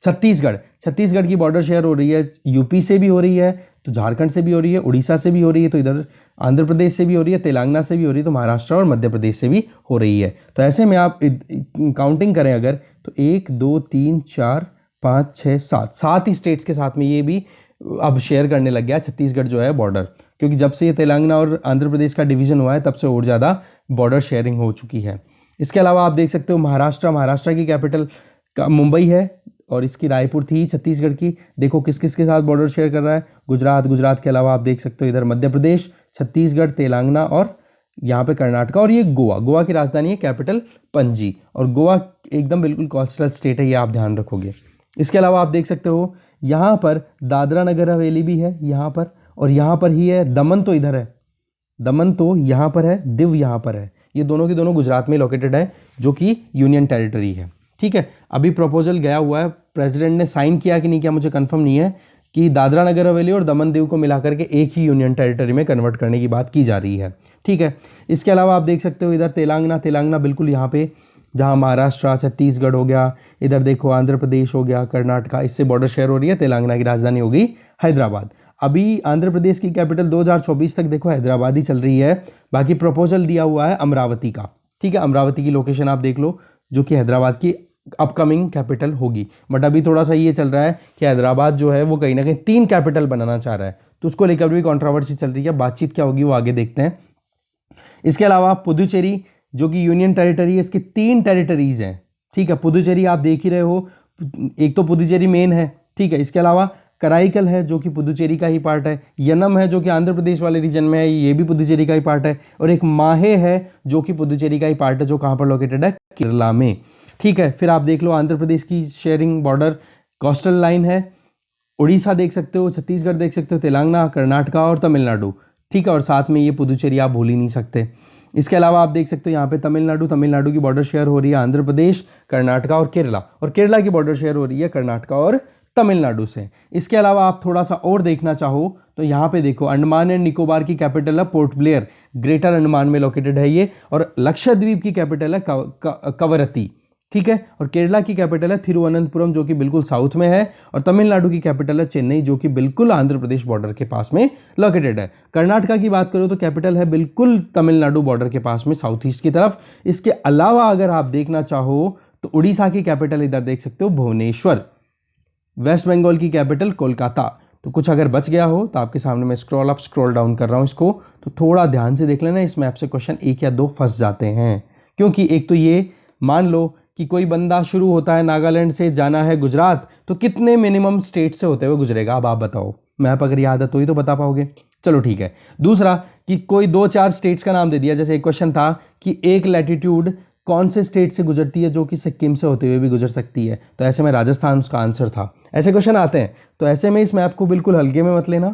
छत्तीसगढ़, छत्तीसगढ़ की बॉर्डर शेयर हो रही है यूपी से भी हो रही है, तो झारखंड से भी हो रही है, उड़ीसा से भी हो रही है, तो इधर आंध्र प्रदेश से भी हो रही है, तेलंगाना से भी हो रही है, तो महाराष्ट्र और मध्य प्रदेश से भी हो रही है। तो ऐसे में आप काउंटिंग करें अगर, तो 1 2 3 4 5 6 7, 7 ही स्टेट्स के साथ में ये भी अब शेयर करने लग गया छत्तीसगढ़ जो है बॉर्डर, क्योंकि जब से ये तेलंगाना और आंध्र प्रदेश का डिवीजन हुआ है तब से और ज़्यादा बॉर्डर शेयरिंग हो चुकी है। इसके अलावा आप देख सकते हो महाराष्ट्र, महाराष्ट्र की कैपिटल का मुंबई है और इसकी रायपुर थी छत्तीसगढ़ की। देखो किस किस के साथ बॉर्डर शेयर कर रहा है, गुजरात, गुजरात के अलावा आप देख सकते हो इधर मध्य प्रदेश, छत्तीसगढ़, तेलंगाना और यहाँ पे कर्नाटका, और ये गोवा, गोवा की राजधानी है कैपिटल पणजी, और गोवा एकदम बिल्कुल कोस्टल स्टेट है, ये आप ध्यान रखोगे। इसके अलावा आप देख सकते हो यहाँ पर दादरा नगर हवेली भी है यहाँ पर, और यहाँ पर ही है दमन, तो इधर है दमन, तो यहाँ पर है, दिव यहाँ पर है। ये दोनों की दोनों गुजरात में लोकेटेड है, जो कि यूनियन टेरिटरी है। ठीक है, अभी प्रपोजल गया हुआ है, प्रेसिडेंट ने साइन किया कि नहीं किया मुझे कंफर्म नहीं है, कि दादरा नगर हवेली और दमन दीव को मिलाकर के एक ही यूनियन टेरिटरी में कन्वर्ट करने की बात की जा रही है। ठीक है, इसके अलावा आप देख सकते हो इधर तेलंगाना, तेलंगाना बिल्कुल यहाँ पे जहाँ महाराष्ट्र, छत्तीसगढ़ हो गया, इधर देखो आंध्र प्रदेश हो गया, कर्नाटका, इससे बॉर्डर शेयर हो रही है। तेलंगाना की राजधानी हो गई हैदराबाद। अभी आंध्र प्रदेश की कैपिटल 2024 तक देखो हैदराबाद ही चल रही है। बाकी प्रपोजल दिया हुआ है अमरावती का। ठीक है, अमरावती की लोकेशन आप देख लो, जो कि हैदराबाद की अपकमिंग कैपिटल होगी। बट अभी थोड़ा सा ये चल रहा है कि हैदराबाद जो है वो कहीं ना कहीं 3 कैपिटल बनाना चाह रहा है, तो उसको लेकर भी कंट्रोवर्सी चल रही है। बातचीत क्या होगी वो आगे देखते हैं। इसके अलावा पुदुचेरी जो कि यूनियन टेरिटरी है, इसकी 3 टेरिटरीज हैं। ठीक है, पुदुचेरी आप देख ही रहे हो, एक तो पुदुचेरी मेन है। ठीक है, इसके अलावा कराईकल है जो कि पुदुचेरी का ही पार्ट है, यनम है जो कि आंध्र प्रदेश वाले रीजन में है, ये भी पुदुचेरी का ही पार्ट है, और एक माहे है जो कि पुदुचेरी का ही पार्ट है, जो कहाँ पर लोकेटेड है, केरला में। ठीक है, फिर आप देख लो आंध्र प्रदेश की शेयरिंग बॉर्डर कोस्टल लाइन है, उड़ीसा देख सकते हो, छत्तीसगढ़ देख सकते हो, तेलंगाना, कर्नाटका और तमिलनाडु। ठीक है, और साथ में ये पुदुचेरी आप भूल ही नहीं सकते। इसके अलावा आप देख सकते हो यहाँ पे तमिलनाडु, तमिलनाडु की बॉर्डर शेयर हो रही है आंध्र प्रदेश, कर्नाटका और केरला, और केरला की बॉर्डर शेयर हो रही है कर्नाटका और तमिलनाडु से। इसके अलावा आप थोड़ा सा और देखना चाहो तो यहाँ पे देखो अंडमान एंड निकोबार की कैपिटल है पोर्ट ब्लेयर, ग्रेटर अंडमान में लोकेटेड है ये, और लक्षद्वीप की कैपिटल है कवरत्ती। ठीक है, और केरला की कैपिटल है थिरुवनंतपुरम जो कि बिल्कुल साउथ में है, और तमिलनाडु की कैपिटल है चेन्नई जो कि बिल्कुल आंध्र प्रदेश बॉर्डर के पास में लोकेटेड है। कर्नाटका की बात करो तो कैपिटल है बिल्कुल तमिलनाडु बॉर्डर के पास में साउथ ईस्ट की तरफ। इसके अलावा अगर आप देखना चाहो तो उड़ीसा की कैपिटल इधर देख सकते हो भुवनेश्वर, वेस्ट बंगाल की कैपिटल कोलकाता। तो कुछ अगर बच गया हो तो आपके सामने मैं स्क्रॉल अप स्क्रॉल डाउन कर रहा हूं इसको, तो थोड़ा ध्यान से देख लेना, इस मैप से क्वेश्चन 1 या 2 फंस जाते हैं। क्योंकि एक तो ये मान लो कि कोई बंदा शुरू होता है नागालैंड से, जाना है गुजरात, तो कितने मिनिमम स्टेट से होते हुए गुजरेगा, अब आप बताओ। मैप अगर याद है तो ही तो बता पाओगे। चलो ठीक है। दूसरा कि कोई 2-4 स्टेट्स का नाम दे दिया, जैसे एक क्वेश्चन था कि एक लैटिट्यूड कौन से स्टेट से गुजरती है जो कि सिक्किम से होते हुए भी गुजर सकती है, तो ऐसे में राजस्थान उसका आंसर था। ऐसे क्वेश्चन आते हैं, तो ऐसे में इस मैप को बिल्कुल हल्के में मत लेना,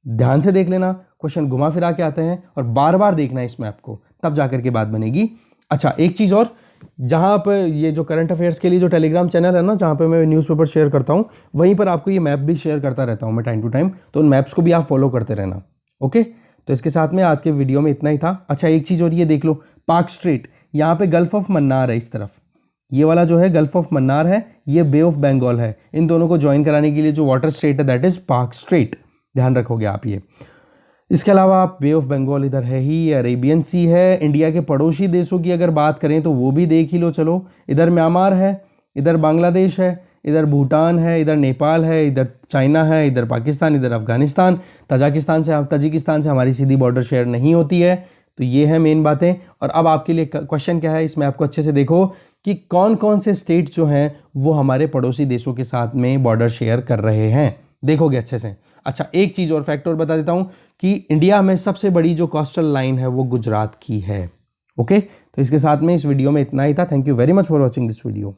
ध्यान से देख लेना, क्वेश्चन घुमा फिरा के आते हैं, और बार बार देखना इस मैप को, तब जाकर के बात बनेगी। अच्छा, एक चीज़ और, जहाँ पर ये जो करंट अफेयर्स के लिए जो टेलीग्राम चैनल है ना, जहाँ पे मैं न्यूज़पेपर शेयर करता हूँ, वहीं पर आपको ये मैप भी शेयर करता रहता हूँ मैं टाइम टू टाइम, तो उन मैप्स को भी आप फॉलो करते रहना। ओके, तो इसके साथ में आज के वीडियो में इतना ही था। अच्छा, एक चीज़ और, ये देख लो पार्क स्ट्रेट, यहाँ पे गल्फ ऑफ मन्नार है इस तरफ, ये वाला जो है गल्फ ऑफ मन्नार है, ये बे ऑफ बंगाल है। इन दोनों को ज्वाइन कराने के लिए जो वाटर स्ट्रेट है दैट इज पार्क स्ट्रेट, ध्यान रखोगे आप ये। इसके अलावा आप बे ऑफ बंगाल इधर है ही, अरेबियन सी है। इंडिया के पड़ोसी देशों की अगर बात करें तो वो भी देख ही लो चलो, इधर म्यांमार है, इधर बांग्लादेश है, इधर भूटान है, इधर नेपाल है, इधर चाइना है, इधर पाकिस्तान, इधर अफगानिस्तान। तजाकिस्तान से हमारी सीधी बॉर्डर शेयर नहीं होती है। तो ये है मेन बातें। और अब आपके लिए क्वेश्चन क्या है, इसमें आपको अच्छे से देखो कि कौन कौन से स्टेट जो हैं वो हमारे पड़ोसी देशों के साथ में बॉर्डर शेयर कर रहे हैं, देखोगे अच्छे से। अच्छा, एक चीज़ और फैक्ट और बता देता हूँ कि इंडिया में सबसे बड़ी जो कोस्टल लाइन है वो गुजरात की है। ओके, तो इसके साथ में इस वीडियो में इतना ही था। Thank you very much for watching this video.